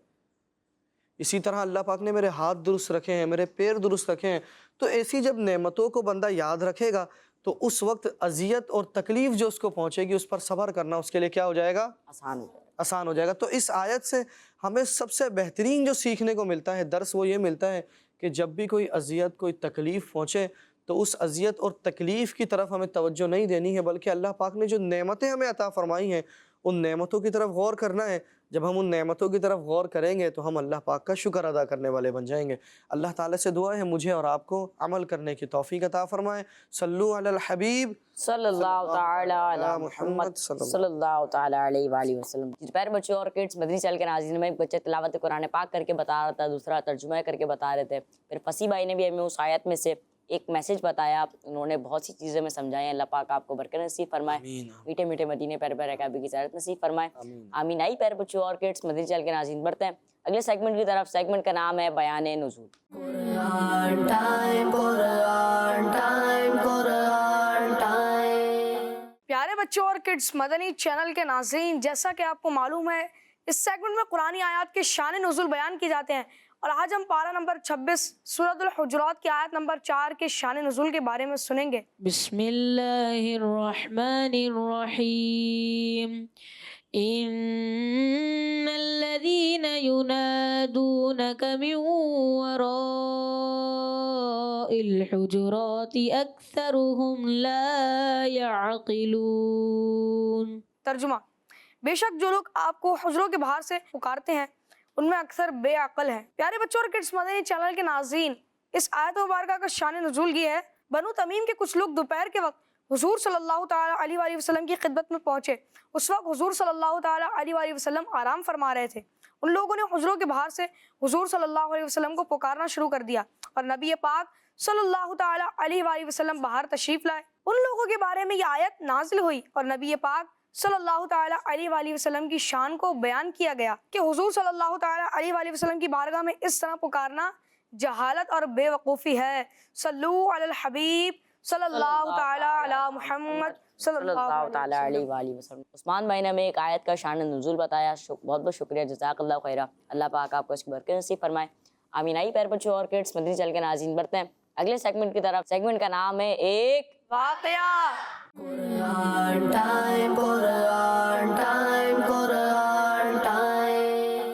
اسی طرح اللہ پاک نے میرے ہاتھ درست رکھے ہیں، میرے پیر درست رکھے ہیں۔ تو ایسی جب نعمتوں کو بندہ یاد رکھے گا تو اس وقت اذیت اور تکلیف جو اس کو پہنچے گی اس پر صبر کرنا اس کے لیے کیا ہو جائے گا؟ آسان ہو جائے گا۔ تو اس آیت سے ہمیں سب سے بہترین جو سیکھنے کو ملتا ہے درس وہ یہ ملتا ہے کہ جب بھی کوئی اذیت، کوئی تکلیف پہنچے تو اس اذیت اور تکلیف کی طرف ہمیں توجہ نہیں دینی ہے، بلکہ اللہ پاک نے جو نعمتیں ہمیں عطا فرمائی ہیں ان نعمتوں کی طرف غور کرنا ہے۔ جب ہم ان نعمتوں کی طرف غور کریں گے تو ہم اللہ پاک کا شکر ادا کرنے والے بن جائیں گے۔ اللہ تعالیٰ سے دعا ہے مجھے اور آپ کو عمل کرنے کی توفیق عطا فرمائے۔ صلو علی الحبیب صلی اللہ تعالیٰ علی محمد صلی اللہ تعالیٰ علیہ وآلہ وسلم۔ پیارے بچوں اور کڈس، مدنی چینل کے ناظرین میں ایک بچے تلاوت قرآن پاک کر کے بتا رہا تھا، دوسرا ترجمہ کر کے بتا رہے تھے۔ پھر فصیح بھائی نے بھی ہمیں اس آیت میں سے ایک میسج بتایا، انہوں نے بہت سی چیزیں میں سمجھائی ہیں۔ اللہ پاک آپ کو برکت نصیب فرمائے، میٹھے میٹھے مدینے پیارے پیارے کعبے کی زیارت نصیب فرمائے، آمین۔ آئی پیارے بچوں اور کڈس، مدنی چینل کے ناظرین بڑھتے ہیں اگلے سیگمنٹ کی طرف۔ سیگمنٹ کا نام ہے بیان نزول۔ Quran time, Quran time, Quran time. پیارے بچوں اور کڈس مدنی چینل کے ناظرین، جیسا کہ آپ کو معلوم ہے اس سیگمنٹ میں قرآنی آیات کے شان نزول بیان کی جاتے ہیں، اور آج ہم پارہ نمبر 26 سورۃ الحجرات کی آیت نمبر 4 کے شان نزول کے بارے میں سنیں گے۔ بسم اللہ الرحمن الرحیم ان الذین ینادونک من وراء الحجرات اکثرهم لا يعقلون۔ ترجمہ: بے شک جو لوگ آپ کو حجروں کے باہر سے پکارتے ہیں ان میں اکثر بے عقل ہیں۔ پیارے بچوں اور کڈس مدنی چینل کے ناظرین، اس آیت مبارکہ کا شان نزول یہ ہے، بنو تمیم کے کچھ لوگ دوپہر کے وقت حضور صلی اللہ تعالیٰ علیہ وآلہ وسلم کی خدمت میں پہنچے۔ اس وقت حضور صلی اللہ تعالیٰ علیہ وآلہ وسلم آرام فرما رہے تھے۔ ان لوگوں نے حجروں کے باہر سے حضور صلی اللہ علیہ وسلم کو پکارنا شروع کر دیا، اور نبی پاک صلی اللہ تعالیٰ علیہ وآلہ وسلم باہر تشریف لائے۔ ان لوگوں کے بارے میں یہ آیت نازل ہوئی اور نبی پاک صلی اللہ تعالیٰ علیہ وآلہ وسلم کی شان کو بیان کیا گیا کہ حضور صلی اللہ تعالیٰ علیہ وآلہ وسلم کی بارگاہ میں اس طرح پکارنا جہالت اور بے وقوفی ہے۔ صلو علی الحبیب صلی اللہ تعالیٰ علی محمد صلی اللہ تعالیٰ علیہ وآلہ وسلم۔ عثمان بھائی نے ہمیں ایک آیت کا شان نزول بتایا، بہت بہت شکریہ، جزاک اللہ خیرہ۔ اللہ پاک آپ کو اس کی برکت نصیب فرمائے، آمین۔ آئی پیارے بچوں اور کڈس مدنی چینل کے ناظرین بڑھتے ہیں اگلے سیگمنٹ کی طرف۔ سیگمنٹ کا نام ہے ایک واقعہ۔ Quran time, Quran time, Quran time.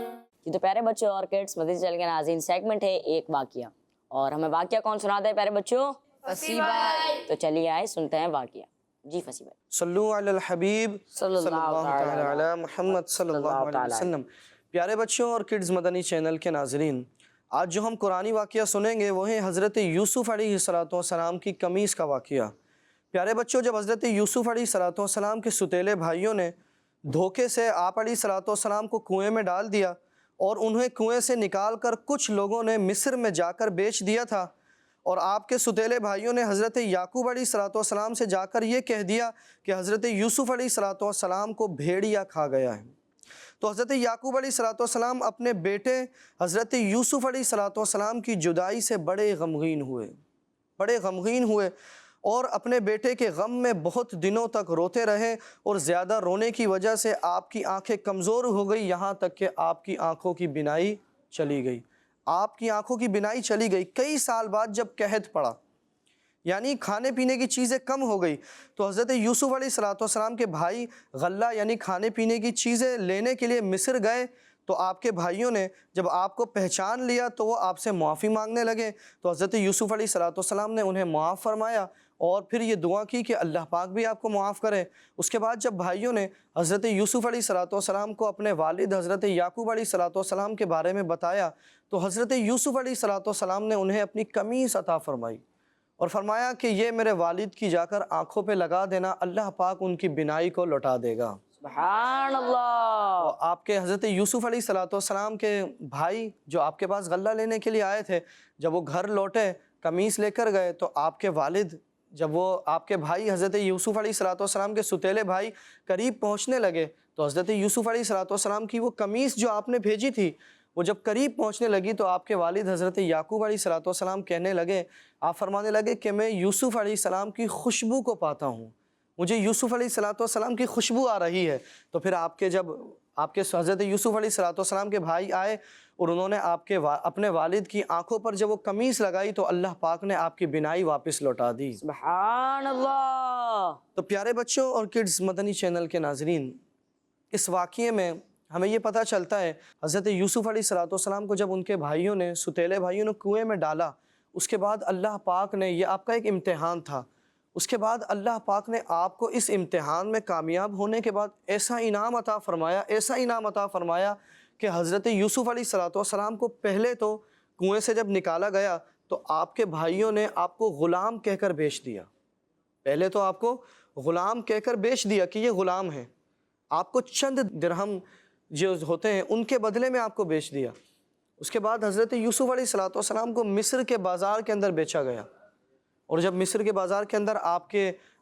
جی تو پیارے بچوں اور کڈس مدنی چینل کے ناظرین، سیگمنٹ ہے ایک واقعہ، اور ہمیں واقعہ کون سناتا ہے پیارے بچوں؟ فصیح بھائی۔ تو چلیے آئے سنتے ہیں واقعہ۔ جی فصیح بھائی۔ صلو علی الحبیب صلی اللہ تعالی علی محمد صلی اللہ علیہ وسلم۔ پیارے بچوں اور کڈز مدنی چینل کے ناظرین، آج جو ہم قرآنی واقعہ سنیں گے وہ ہے حضرت یوسف علیہ السلام کی قمیص کا واقعہ۔ پیارے بچوں، جب حضرت یوسف علیہ السلام کے ستیلے بھائیوں نے دھوکے سے آپ علیہ السلام کو کنویں میں ڈال دیا اور انہیں کنویں سے نکال کر کچھ لوگوں نے مصر میں جا کر بیچ دیا تھا، اور آپ کے ستیلے بھائیوں نے حضرت یعقوب علیہ السلام سے جا کر یہ کہہ دیا کہ حضرت یوسف علیہ السلام کو بھیڑیا کھا گیا ہے۔ تو حضرت یعقوب علیہ السلام اپنے بیٹے حضرت یوسف علیہ السلام کی جدائی سے بڑے غمگین ہوئے اور اپنے بیٹے کے غم میں بہت دنوں تک روتے رہے، اور زیادہ رونے کی وجہ سے آپ کی آنکھیں کمزور ہو گئی، یہاں تک کہ آپ کی آنکھوں کی بینائی چلی گئی۔ کئی سال بعد جب قحط پڑا، یعنی کھانے پینے کی چیزیں کم ہو گئی، تو حضرت یوسف علیہ السلام کے بھائی غلہ یعنی کھانے پینے کی چیزیں لینے کے لیے مصر گئے، تو آپ کے بھائیوں نے جب آپ کو پہچان لیا تو وہ آپ سے معافی مانگنے لگے، تو حضرت یوسف علیہ السلام نے انہیں معاف فرمایا اور پھر یہ دعا کی کہ اللہ پاک بھی آپ کو معاف کرے۔ اس کے بعد جب بھائیوں نے حضرت یوسف علیہ السلام کو اپنے والد حضرت یعقوب علیہ السلام کے بارے میں بتایا، تو حضرت یوسف علیہ السلام نے انہیں اپنی قمیص عطا فرمائی اور فرمایا کہ یہ میرے والد کی جا کر آنکھوں پہ لگا دینا، اللہ پاک ان کی بینائی کو لوٹا دے گا۔ سبحان اللہ۔ آپ کے حضرت یوسف علیہ السلام کے بھائی جو آپ کے پاس غلہ لینے کے لیے آئے تھے، جب وہ گھر لوٹے قمیص لے کر گئے، تو آپ کے والد جب وہ آپ کے بھائی حضرت یوسف علیہ السلام کے ستیلے بھائی قریب پہنچنے لگے، تو حضرت یوسف علیہ السلام کی وہ قمیص جو آپ نے بھیجی تھی وہ جب قریب پہنچنے لگی، تو آپ کے والد حضرت یعقوب علیہ السلام کہنے لگے، آپ فرمانے لگے کہ میں یوسف علیہ السلام کی خوشبو کو پاتا ہوں، مجھے یوسف علیہ السلام کی خوشبو آ رہی ہے۔ تو پھر آپ کے حضرت یوسف علیہ السلام کے بھائی آئے اور انہوں نے اپنے والد کی آنکھوں پر جب وہ قمیص لگائی تو اللہ پاک نے آپ کی بینائی واپس لوٹا دی۔ سبحان اللہ۔ تو پیارے بچوں اور کڈز مدنی چینل کے ناظرین، اس واقعے میں ہمیں یہ پتہ چلتا ہے حضرت یوسف علیہ السلام کو جب ان کے بھائیوں نے ستیلے بھائیوں نے کنویں میں ڈالا، اس کے بعد اللہ پاک نے، یہ آپ کا ایک امتحان تھا، اس کے بعد اللہ پاک نے آپ کو اس امتحان میں کامیاب ہونے کے بعد ایسا انعام عطا فرمایا کہ حضرت یوسف علیہ السلام کو پہلے تو کنویں سے جب نکالا گیا تو آپ کے بھائیوں نے آپ کو غلام کہہ کر بیچ دیا۔ پہلے تو آپ کو غلام کہہ کر بیچ دیا کہ یہ غلام ہے، آپ کو چند درہم جو ہوتے ہیں ان کے بدلے میں آپ کو بیچ دیا۔ اس کے بعد حضرت یوسف علیہ السلام کو مصر کے بازار کے اندر بیچا گیا، اور جب مصر کے بازار کے اندر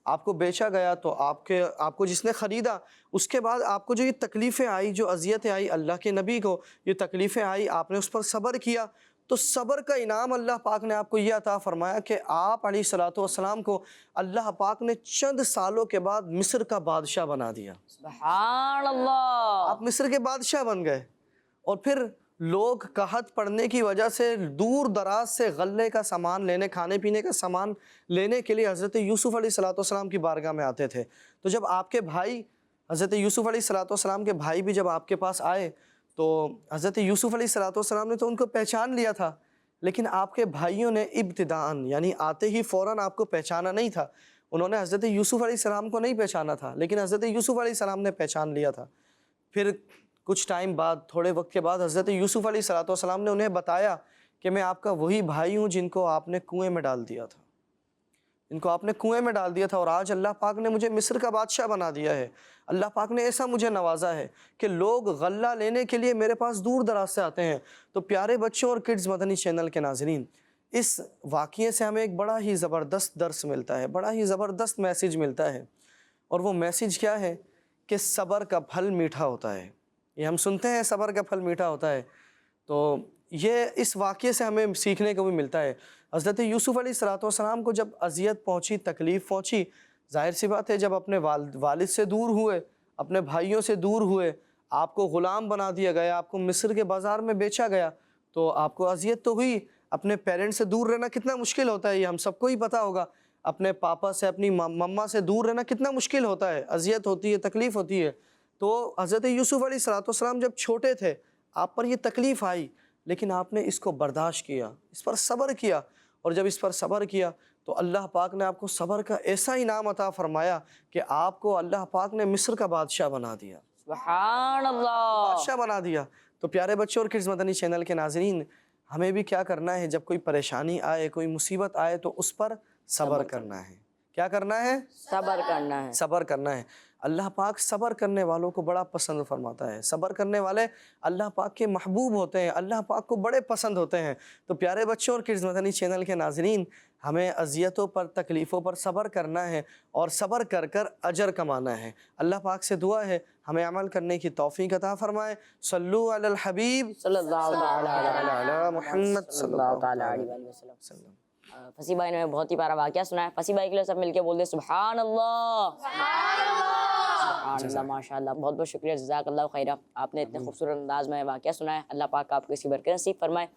آپ کو بیچا گیا تو آپ کو جس نے خریدا، اس کے بعد آپ کو جو یہ تکلیفیں آئی، جو اذیتیں آئی، اللہ کے نبی کو یہ تکلیفیں آئی، آپ نے اس پر صبر کیا، تو صبر کا انعام اللہ پاک نے آپ کو یہ عطا فرمایا کہ آپ علیہ السلام کو اللہ پاک نے چند سالوں کے بعد مصر کا بادشاہ بنا دیا۔ سبحان اللہ۔ آپ مصر کے بادشاہ بن گئے، اور پھر لوگ قحط پڑنے کی وجہ سے دور دراز سے غلے کا سامان لینے، کھانے پینے کا سامان لینے کے لیے حضرت یوسف علیہ السلام کی بارگاہ میں آتے تھے۔ تو جب آپ کے بھائی حضرت یوسف علیہ السلام کے بھائی بھی جب آپ کے پاس آئے تو حضرت یوسف علیہ السلام نے تو ان کو پہچان لیا تھا، لیکن آپ کے بھائیوں نے ابتداءً یعنی آتے ہی فوراً آپ کو پہچانا نہیں تھا، انہوں نے حضرت یوسف علیہ السلام کو نہیں پہچانا تھا، لیکن حضرت یوسف علیہ السلام نے پہچان لیا تھا۔ پھر کچھ ٹائم بعد، تھوڑے وقت کے بعد حضرت یوسف علیہ السلام نے انہیں بتایا کہ میں آپ کا وہی بھائی ہوں جن کو آپ نے کنویں میں ڈال دیا تھا، اور آج اللہ پاک نے مجھے مصر کا بادشاہ بنا دیا ہے۔ اللہ پاک نے ایسا مجھے نوازا ہے کہ لوگ غلہ لینے کے لیے میرے پاس دور دراز سے آتے ہیں۔ تو پیارے بچوں اور کڈز مدنی چینل کے ناظرین، اس واقعے سے ہمیں ایک بڑا ہی زبردست درس ملتا ہے، بڑا ہی زبردست میسیج ملتا ہے، اور وہ میسیج کیا ہے کہ صبر کا پھل میٹھا ہوتا ہے۔ یہ ہم سنتے ہیں صبر کا پھل میٹھا ہوتا ہے، تو یہ اس واقعے سے ہمیں سیکھنے کو بھی ملتا ہے۔ حضرت یوسف علیہ السلام کو جب اذیت پہنچی، تکلیف پہنچی، ظاہر سی بات ہے جب اپنے والد سے دور ہوئے، اپنے بھائیوں سے دور ہوئے، آپ کو غلام بنا دیا گیا، آپ کو مصر کے بازار میں بیچا گیا، تو آپ کو اذیت تو ہوئی۔ اپنے پیرنٹ سے دور رہنا کتنا مشکل ہوتا ہے، یہ ہم سب کو ہی پتہ ہوگا۔ اپنے پاپا سے، اپنی مما سے دور رہنا کتنا مشکل ہوتا ہے، اذیت ہوتی ہے، تکلیف ہوتی ہے۔ تو حضرت یوسف علیہ السلام جب چھوٹے تھے، آپ پر یہ تکلیف آئی لیکن آپ نے اس کو برداشت کیا, اس پر صبر کیا, اور جب اس پر صبر کیا تو اللہ پاک نے آپ کو صبر کا ایسا انعام عطا فرمایا کہ آپ کو اللہ پاک نے مصر کا بادشاہ بنا دیا, سبحان اللہ. بادشاہ بنا دیا. تو پیارے بچوں اور کڈز مدنی چینل کے ناظرین, ہمیں بھی کیا کرنا ہے, جب کوئی پریشانی آئے, کوئی مصیبت آئے تو اس پر صبر کرنا ہے. کیا کرنا ہے؟ صبر کرنا ہے. صبر کرنا ہے. اللہ پاک صبر کرنے والوں کو بڑا پسند فرماتا ہے. صبر کرنے والے اللہ پاک کے محبوب ہوتے ہیں, اللہ پاک کو بڑے پسند ہوتے ہیں. تو پیارے بچوں اور کڈز مدنی چینل کے ناظرین, ہمیں اذیتوں پر, تکلیفوں پر صبر کرنا ہے اور صبر کر کر اجر کمانا ہے. اللہ پاک سے دعا ہے ہمیں عمل کرنے کی توفیق عطا فرمائے. صلو علی الحبیب صلی اللہ تعالی علی محمد صلی اللہ تعالی علیہ وسلم. فصیح بھائی نے بہت ہی پیارا واقعہ سنا ہے. فصیح بھائی کے لیے سب مل کے بول دیں سبحان اللہ. سبحان اللہ, ماشاء اللہ. بہت بہت شکریہ, جزاک اللہ خیرہ. آپ نے اتنے خوبصورت انداز میں واقعہ سنا ہے. اللہ پاک آپ کو اسی برکت نصیب فرمائے.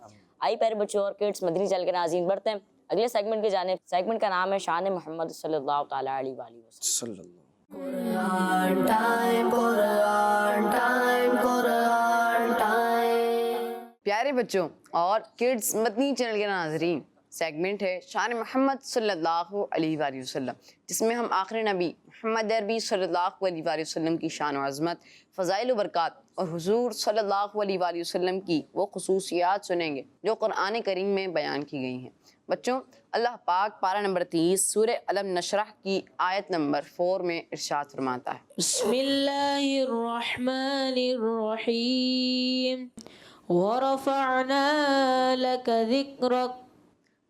آئی پیارے بچوں اور کڈس مدنی چینل کے ناظرین, بڑھتے ہیں اگلے سیگمنٹ کی جانب. سیگمنٹ کا نام ہے شان محمد صلی اللہ تعالی علیہ وآلہ وسلم. Quran time, Quran time, Quran time. پیارے بچوں اور کڈز مدنی چینل کے ناظرین, سیگمنٹ ہے شان محمد صلی اللہ علیہ وآلہ وسلم, جس میں ہم آخری نبی محمد عربی صلی اللہ علیہ وآلہ وسلم کی شان و عظمت, فضائل و برکات اور حضور صلی اللہ علیہ وآلہ وسلم کی وہ خصوصیات سنیں گے جو قرآن کریم میں بیان کی گئی ہیں. بچوں, اللہ پاک پارہ نمبر 30 سورہ علم نشرح کی آیت نمبر 4 میں ارشاد فرماتا ہے, بسم اللہ الرحمن الرحیم ورفعنا لک ذکرک.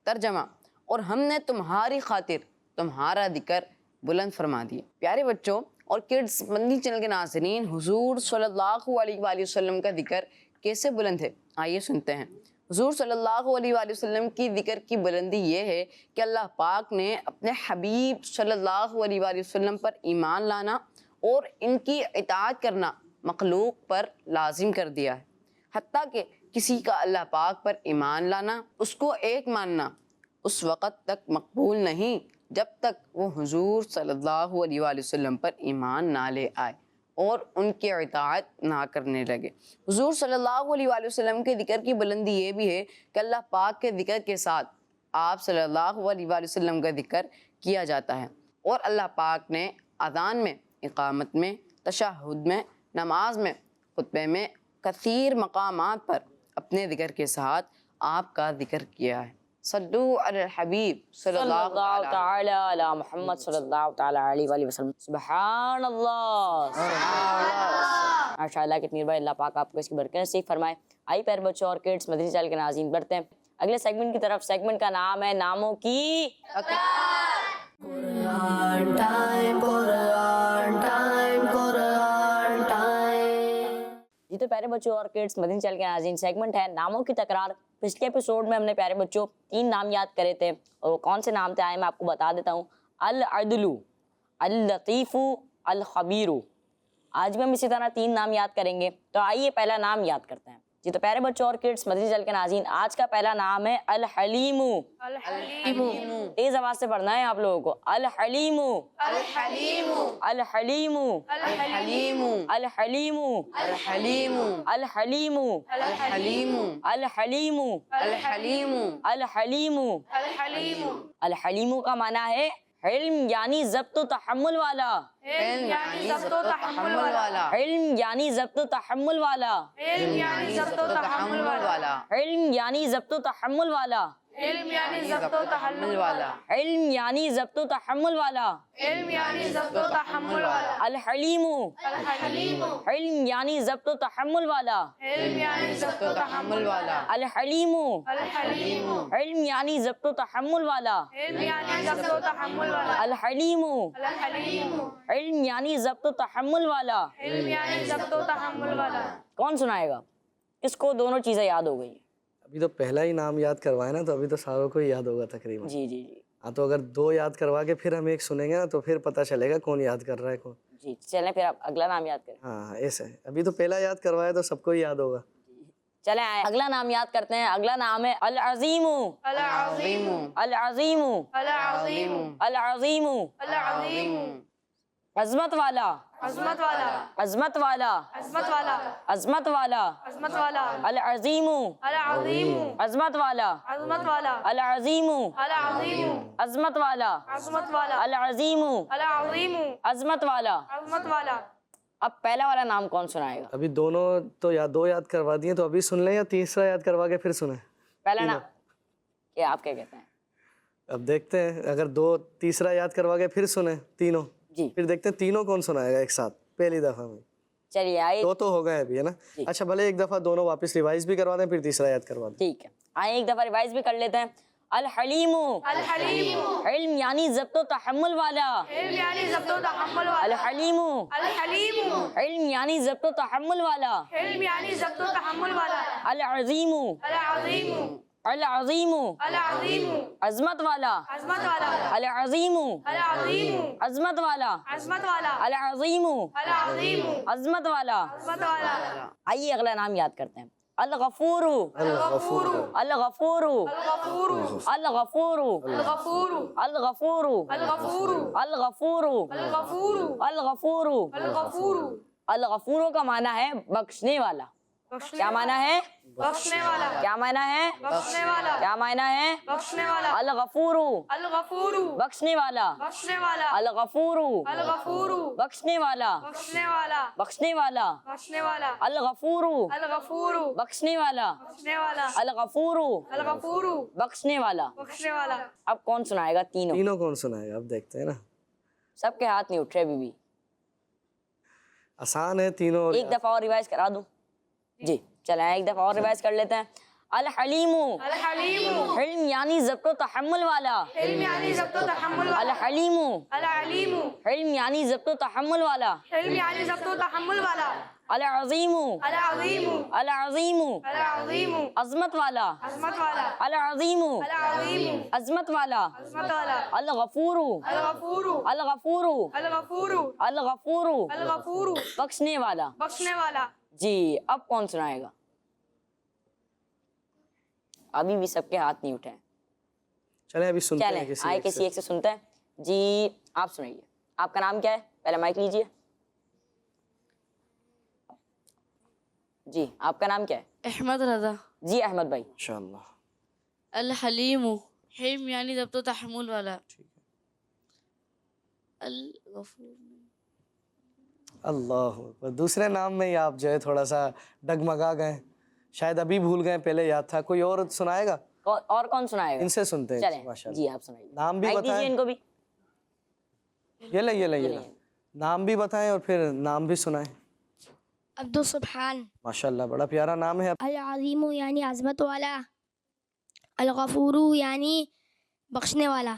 ترجمہ, اور ہم نے تمہاری خاطر تمہارا ذکر بلند فرما دیا. پیارے بچوں اور کڈز مدنی چینل کے ناظرین, حضور صلی اللہ علیہ وآلہ وسلم کا ذکر کیسے بلند ہے, آئیے سنتے ہیں. حضور صلی اللہ علیہ وآلہ وسلم کی ذکر کی بلندی یہ ہے کہ اللہ پاک نے اپنے حبیب صلی اللہ علیہ وآلہ وسلم پر ایمان لانا اور ان کی اطاعت کرنا مخلوق پر لازم کر دیا ہے. حتیٰ کہ کسی کا اللہ پاک پر ایمان لانا, اس کو ایک ماننا, اس وقت تک مقبول نہیں جب تک وہ حضور صلی اللہ علیہ وآلہ وسلم پر ایمان نہ لے آئے اور ان کی اطاعت نہ کرنے لگے. حضور صلی اللہ علیہ وآلہ وسلم کے ذکر کی بلندی یہ بھی ہے کہ اللہ پاک کے ذکر کے ساتھ آپ صلی اللہ علیہ وآلہ وسلم کا ذکر کیا جاتا ہے, اور اللہ پاک نے اذان میں, اقامت میں, تشہد میں, نماز میں, خطبے میں, کثیر مقامات پر اپنے ذکر کے ساتھ آپ کا ذکر کیا ہے. صلو علی الحبیب صلی اللہ تعالی علی محمد صلی اللہ تعالی علیہ وآلہ وسلم. سبحان اللہ. ماشاء اللہ, کتنی بار اللہ پاک آپ کو اس کی برکت نصیب فرمائے. آئی پیارے بچوں اور کڈس مدنی چینل کے ناظرین, بڑھتے ہیں اگلے سیگمنٹ کی طرف. سیگمنٹ کا نام ہے ناموں کی Quran time, Quran time, Quran time. جی تو پیارے بچوں اور کڈس مدنی چینل کے ناظرین, سیگمنٹ ہے ناموں کی تکرار. پچھلے ایپیسوڈ میں ہم نے پیارے بچوں 3 نام یاد کرے تھے, اور وہ کون سے نام تھے آئے میں آپ کو بتا دیتا ہوں. العدل, اللطیف, الخبیر. آج بھی ہم اسی طرح 3 نام یاد کریں گے. تو آئیے پہلا نام یاد کرتے ہیں. جی تو پیارے بچوں اور کڈس مدنی چینل کے ناظرین, آج کا پہلا نام ہے الحلیم. تیز آواز سے پڑھنا ہے آپ لوگوں کو. الحلیم, الحلیم, الحلیم, الحلیم, الحلیم, الحلیم, الحلیم, الحلیم, الحلیم, الحلیم, الحلیم. الحلیم کا معنی ہے علم یعنی ضبط و تحمل والا. علم یعنی ضبط و تحمل والا. علم یعنی ضبط و تحمل والا. علم یعنی ضبط و تحمل والا. علم یعنی ضبط و تحمل والا. علم یعنی ضبط و تحمل والا. علم یعنی ضبط و تحمل والا. علم یعنی ضبط و تحمل والا. الحلیم, الحلیم, علم یعنی ضبط و تحمل والا. علم یعنی ضبط و تحمل والا. الحلیم, الحلیم, علم یعنی ضبط و تحمل والا. علم یعنی ضبط و تحمل والا. الحلیم, الحلیم, علم یعنی ضبط و تحمل والا. علم یعنی ضبط و تحمل والا. کون سنائے گا؟ کس کو دونوں چیزیں یاد ہو گئی؟ ابھی تو پہلا ہی نام یاد کروائے نا, تو ابھی تو ساروں کو ہی یاد ہوگا تقریباً. جی جی جی. ہاں, تو اگر 2 یاد کروا کے پھر ہم ایک سنیں گے نا, تو پھر پتہ چلے گا کون یاد کر رہا ہے کون. جی چلیں پھر آپ اگلا نام یاد کریں. ہاں ایسے ہے, ابھی تو پہلا یاد کروایا تو سب کو ہی یاد ہوگا. چلیں آئے اگلا نام یاد کرتے ہیں. اگلا نام ہے العظیم. العظیم, العظیم, العظیم, العظیم, العظیم, عظمت والا. عظمت والا عظمت والا عظمت والا عظمت والا عظمت والا العظیم العظیم عظمت والا عظمت والا العظیم العظیم عظمت والا عظمت والا العظیم العظیم عظمت والا. عظمت والا. اب پہلا والا نام کون سنائے گا؟ ابھی دونوں تو دو یاد کروا دیے تو ابھی سن لیں یا تیسرا یاد کروا کے پھر سنیں؟ پہلا نام کیا آپ کیا کہتے ہیں؟ اب دیکھتے ہیں اگر دو تیسرا یاد کروا کے پھر سنیں تینوں جی پھر دیکھتے ہیں تینوں کون سنائے گا ایک ساتھ پہلی دفعہ میں. چلیے آئیے. دو تو ہو گئے ابھی ہے نا. اچھا بھلے ایک دفعہ دونوں واپس ریوائز بھی کروا دیں پھر تیسرا یاد کروا دیں. ٹھیک ہے آئیں ایک دفعہ ریوائز بھی کر لیتے ہیں. الحلیم الحلیم علم یعنی ضبط و تحمل والا. علم یعنی ضبط و تحمل والا. الحلیم الحلیم علم یعنی ضبط و تحمل والا. علم یعنی ضبط و تحمل والا. العظیم العظیم العظیم العظیم عظمت والا. عظمت والا. العظیم العظیم عظمت والا. عظمت والا. العظیم العظیم عظمت والا. عظمت والا. آئیے اگلا نام یاد کرتے ہیں. الغفور الغفور الغفور الغفور الغفور الغفور الغفور الغفور الغفور الغفور الغفور. الغفور. الغفور کا معنی ہے بخشنے والا. کیا معنی ہے؟ بخشنے والا. کیا معنی ہے؟ بخشنے والا. کیا معنی ہے؟ بخشنے والا. الغفور الغفور بخشنے والا. بخشنے والا. الغفور الغفور بخشنے والا. بخشنے والا. بخشنے والا. بخشنے والا. الغفور الغفور بخشنے والا. بخشنے والا. الغفور الغفور بخشنے والا. بخشنے والا. اب کون سنائے گا تینوں؟ تینوں کون سنائے گا اب دیکھتے ہیں نا. سب کے ہاتھ نہیں اٹھ رہے ابھی بھی. آسان ہے تینوں. ایک دفعہ اور ریوائز کرا دوں. جی چلیں ایک دفعہ اور ریوائز کر لیتے ہیں. الحلیم الحلیم علم یعنی ضبط و تحمل والا. علم یعنی ضبط و تحمل والا. الحلیم العلیم علم یعنی ضبط و تحمل والا. علم یعنی ضبط و تحمل والا. العظیم العظیم العظیم العظیم عظمت والا. عظمت والا. العظیم العظیم عظمت والا. عظمت والا. الغفور الغفور الغفور الغفور الغفور الغفور بخشنے والا. بخشنے والا. جی اب کون سنائے گا؟ ابھی بھی سب کے ہاتھ نہیں اٹھے. چلیں ابھی سنتے ہیں چلیں آئے کسی ایک سے سنتے ہیں. جی آپ سنائیے. آپ کا نام کیا ہے؟ پہلے مائک لیجئے. جی آپ کا نام کیا ہے؟ احمد رضا. جی احمد بھائی. انشاءاللہ. الحلیم حلم یعنی ضبط و تحمل والا. الغفور اللہ اکبر. دوسرے نام میں ہی آپ جو ہے تھوڑا سا ڈگمگا گئے شاید ابھی بھول گئے پہلے یاد تھا. کوئی اور سنائے گا؟ اور کون سنائے گا؟ ان سے سنتے ہیں. چلیں ماشاءاللہ. جی آپ سنائیے. نام بھی مائک دیجیے بتائیں. ان کو بھی. یہ لیں نام بھی بتائیں اور پھر نام بھی سنائیں. عبد السبحان. ماشاءاللہ بڑا پیارا نام ہے. العظیم یعنی عظمت والا. الغفور یعنی بخشنے والا.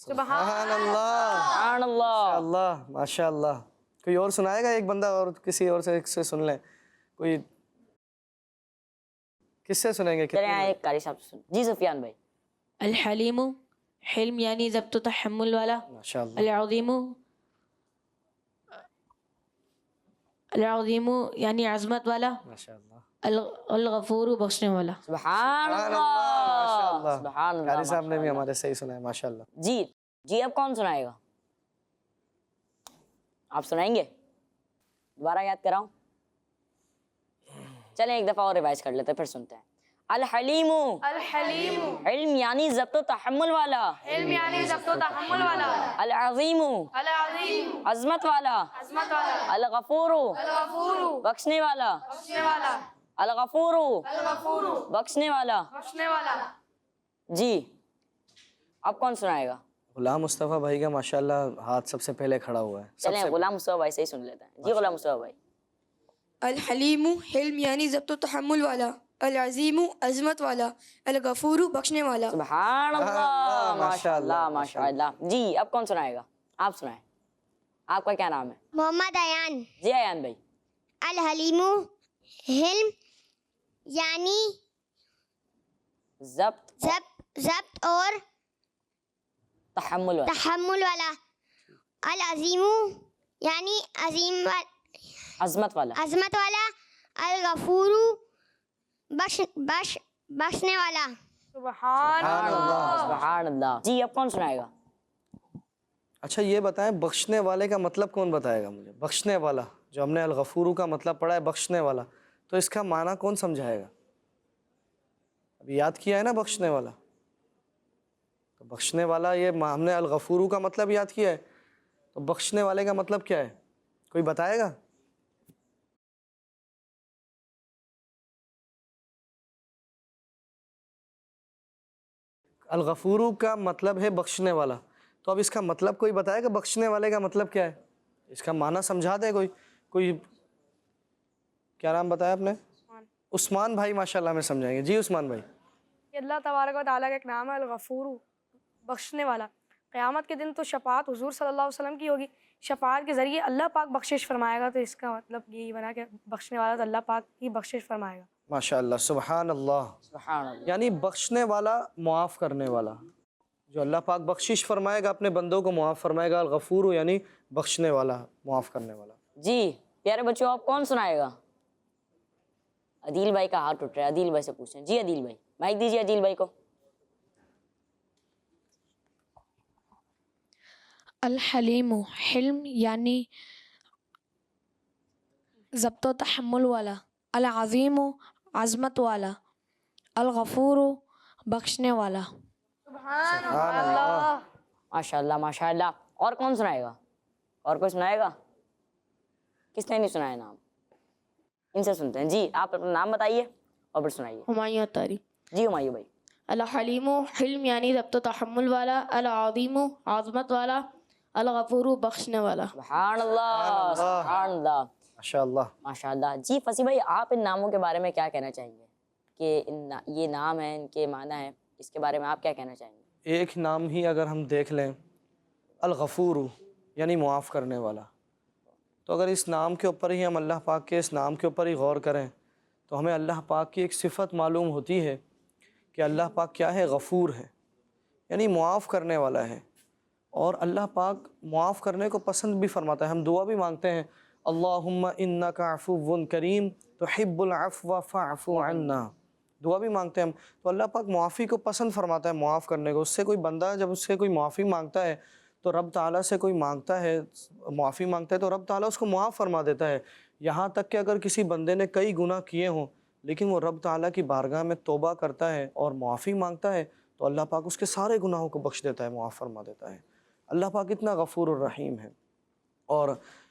سبحان اللہ. سبحان اللہ. اللہ ماشاء اللہ. کوئی اور سنائے گا؟ ایک بندہ اور کسی اور سے سن لیں. کوئی کس سے سنیں گے؟ چلیں ایک قاری صاحب سے سن. جی سفیان بھائی. الحلیم حلم یعنی ضبط و تحمل والا. ماشاء اللہ. العظیم العظیم یعنی عظمت والا. ماشاء اللہ. الغفور بخشنے والا. سبحان ماشاء اللہ. اللہ. سبحان اللہ. قاری صاحب نے بھی ہمارے صحیح سنا ہے. ماشاء اللہ. جی اب کون سنائے گا؟ آپ سنائیں گے؟ دوبارہ یاد کراؤں. چلیں ایک دفعہ اور ریوائز کر لیتے ہیں پھر سنتے ہیں. الحلیم الحلیم علم یعنی ضبط و تحمل والا. علم یعنی ضبط و تحمل والا. العظیم العظیم عظمت والا. عظمت والا. الغفور الغفور بخشنے والا. بخشنے والا. الغفور الغفور بخشنے والا. بخشنے والا. جی اب کون سنائے گا؟ غلام مصطفیٰ بھائی کا ماشاءاللہ ہاتھ سب سے پہلے کھڑا ہوا ہے. چلیں غلام مصطفیٰ بھائی سے ہی سن لیتے ہیں. جی غلام مصطفیٰ بھائی. الحلیم حلم یعنی ضبط و تحمل والا. العظیم عظمت والا. الغفور بخشنے والا. سبحان اللہ. ماشاء اللہ ماشاء ماشاء اللہ. جی اب کون سنائے گا؟ آپ سنائیں. آپ کا کیا نام ہے؟ محمد ایان. جی ایان بھائی. الحلیم حلم یعنی ضبط اور تحمل والا. تحمل والا. العظیم یعنی عظیم عظمت والا. عظمت والا. الغفور بخشنے والا. سبحان سبحان اللہ. سبحان اللہ. جی اب کون سنائے گا؟ اچھا یہ بتائیں بخشنے والے کا مطلب کون بتائے گا مجھے؟ بخشنے والا جو ہم نے الغفور کا مطلب پڑھا ہے بخشنے والا، تو اس کا معنی کون سمجھائے گا؟ ابھی یاد کیا ہے نا بخشنے والا، تو بخشنے والا یہ ہم نے الغفور کا مطلب یاد کیا ہے، تو بخشنے والے کا مطلب کیا ہے؟ کوئی بتائے گا؟ الغفور کا مطلب ہے بخشنے والا، تو اب اس کا مطلب کوئی بتائے گا بخشنے والے کا مطلب کیا ہے؟ اس کا معنی سمجھا دے کوئی کیا نام بتایا آپ نے؟ عثمان بھائی ماشاءاللہ میں سمجھائیں گے. جی عثمان بھائی. کہ اللہ تبارک و تعالیٰ کا ایک نام ہے الغفور، بخشنے والا. قیامت کے دن تو شفاعت حضور صلی اللہ علیہ وسلم کی ہوگی، شفاعت کے ذریعے اللہ پاک بخشش فرمائے گا، تو اس کا مطلب یہی بنا کہ بخشنے والا تو اللہ پاک ہی بخشش فرمائے گا. ماشاءاللہ سبحان اللہ. سبحان اللہ. یعنی بخشنے والا، معاف کرنے والا، جو اللہ پاک بخشش فرمائے گا اپنے بندوں کو معاف فرمائے گا. الغفور یعنی بخشنے والا، معاف کرنے والا. جی پیارے بچوں آپ کون سنائے گا؟ عدیل بھائی کا ہاتھ اٹھ رہا ہے، عدیل بھائی سے پوچھیں. جی عدیل بھائی مائک دیجیے عدیل بھائی کو. الحلیم، حلم یعنی ضبط و تحمل والا. العظیم، عظمت والا. الغفور، بخشنے والا. ماشاء اللہ ماشاء اللہ. اور کون سنائے گا؟ اور کوئی سنائے گا؟ کس نے نہیں سنایا نام؟ ان سے سنتے ہیں. جی آپ اپنا نام بتائیے اور پھر سنائیے. ہمایوں اتاری. جی ہمایوں بھائی. الحلیم، حلم یعنی ضبط و تحمل والا. العظیم، عظمت والا. الغفور، بخشنے والا. سبحان اللہ سبحان اللہ ماشاء اللہ ماشاء اللہ. جی فصیح بھائی آپ ان ناموں کے بارے میں کیا کہنا چاہیں گے کہ یہ نام ہیں، ان کے معنی ہیں، اس کے بارے میں آپ کیا کہنا چاہیں گے؟ ایک نام ہی اگر ہم دیکھ لیں، الغفور یعنی معاف کرنے والا، تو اگر اس نام کے اوپر ہی ہم اللہ پاک کے اس نام کے اوپر ہی غور کریں تو ہمیں اللہ پاک کی ایک صفت معلوم ہوتی ہے کہ اللہ پاک کیا ہے؟ غفور ہے، یعنی معاف کرنے والا ہے. اور اللہ پاک معاف کرنے کو پسند بھی فرماتا ہے. ہم دعا بھی مانگتے ہیں اللہم انک عفو کریم تحب العفو فاعف عنا، دعا بھی مانگتے ہیں ہم. تو اللہ پاک معافی کو پسند فرماتا ہے، معاف کرنے کو. اس سے کوئی بندہ جب اس سے کوئی معافی مانگتا ہے تو رب تعالیٰ سے کوئی مانگتا ہے، معافی مانگتا ہے تو رب تعالیٰ اس کو معاف فرما دیتا ہے. یہاں تک کہ اگر کسی بندے نے کئی گناہ کیے ہوں لیکن وہ رب تعالیٰ کی بارگاہ میں توبہ کرتا ہے اور معافی مانگتا ہے تو اللہ پاک اس کے سارے گناہوں کو بخش دیتا ہے، معاف فرما دیتا ہے. اللہ پاک اتنا غفور الرحیم ہے. اور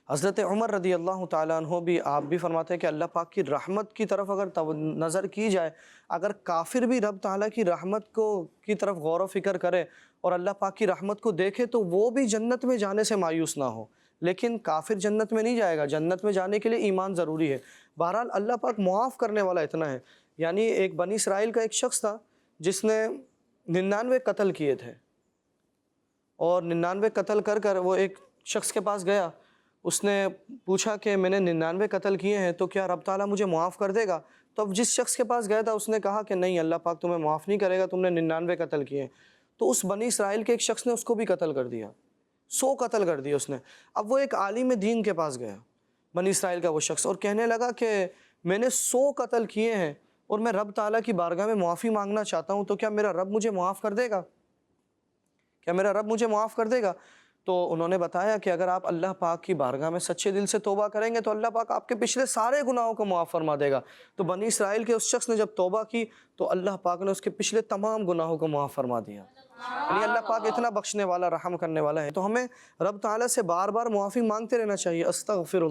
حضرت عمر رضی اللہ تعالیٰ عنہ بھی، آپ بھی فرماتے ہیں کہ اللہ پاک کی رحمت کی طرف اگر نظر کی جائے، اگر کافر بھی رب تعالیٰ کی رحمت کی طرف غور و فکر کرے اور اللہ پاک کی رحمت کو دیکھے تو وہ بھی جنت میں جانے سے مایوس نہ ہو. لیکن کافر جنت میں نہیں جائے گا، جنت میں جانے کے لیے ایمان ضروری ہے. بہرحال اللہ پاک معاف کرنے والا اتنا ہے. یعنی ایک بنی اسرائیل کا ایک شخص تھا جس نے 99 قتل کیے تھے، اور 99 قتل کر وہ ایک شخص کے پاس گیا. اس نے پوچھا کہ میں نے 99 قتل کیے ہیں تو کیا رب تعالیٰ مجھے معاف کر دے گا؟ تو اب جس شخص کے پاس گیا تھا اس نے کہا کہ نہیں، اللہ پاک تمہیں معاف نہیں کرے گا، تم نے 99 قتل کیے ہیں. تو اس بنی اسرائیل کے ایک شخص نے اس کو بھی قتل کر دیا، 100 قتل کر دیا اس نے. اب وہ ایک عالم دین کے پاس گیا، بنی اسرائیل کا وہ شخص، اور کہنے لگا کہ میں نے 100 قتل کیے ہیں اور میں رب تعالیٰ کی بارگاہ میں معافی مانگنا چاہتا ہوں، تو کیا میرا رب مجھے معاف کر دے گا؟ کیا میرا رب مجھے معاف کر دے گا؟ تو انہوں نے بتایا کہ اگر آپ اللہ پاک کی بارگاہ میں سچے دل سے توبہ کریں گے تو اللہ پاک آپ کے پچھلے سارے گناہوں کو معاف فرما دے گا. تو بنی اسرائیل کے اس شخص نے جب توبہ کی تو اللہ پاک نے اس کے پچھلے تمام گناہوں کو معاف فرما دیا. یعنی اللہ پاک اتنا بخشنے والا، رحم کرنے والا ہے. تو ہمیں رب تعالیٰ سے بار بار معافی مانگتے رہنا چاہیے. استغفر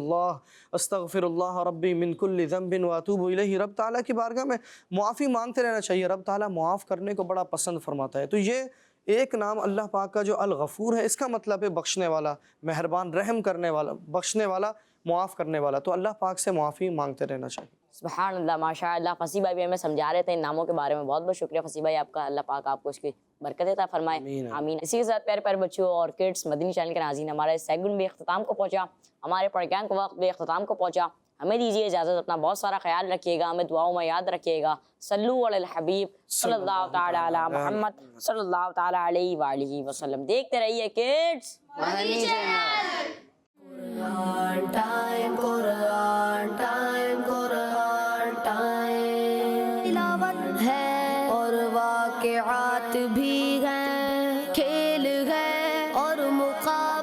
اللہ ربی من کل ذنب واتوب الیہ. رب تعالیٰ کی بارگاہ میں معافی مانگتے رہنا چاہیے. رب تعالیٰ معاف کرنے کو بڑا پسند فرماتا ہے. تو یہ ایک نام اللہ پاک کا جو الغفور ہے، اس کا مطلب ہے بخشنے والا، مہربان، رحم کرنے والا، بخشنے والا، معاف کرنے والا. تو اللہ پاک سے معافی مانگتے رہنا چاہیے. سبحان اللہ ماشاء اللہ. فصیح بھائی بھی ہمیں سمجھا رہے تھے ان ناموں کے بارے میں. بہت بہت شکریہ فصیح بھائی آپ کا. اللہ پاک آپ کو اس کی برکت عطا فرمائے، آمین. اسی کے ساتھ پیارے پیارے بچوں اور کڈس، مدنی چینل کے ناظرین، ہمارا اس سیگمنٹ بھی اختتام کو پہنچا، ہمارے پروگرام کا وقت بھی اختتام کو پہنچا. ہمیں دیجیے اجازت، اپنا بہت سارا خیال رکھیے گا، ہمیں دعاؤں میں یاد رکھیے گا. صلو علی الحبیب صلی اللہ تعالی علی محمد صلی اللہ تعالی علیہ وآلہ وسلم. دیکھتے رہیے کڈس قرآن ٹائم، قرآن ٹائم، قرآن ٹائم. تلاوت ہے اور واقعات بھی ہیں، کھیل ہے اور مقابلہ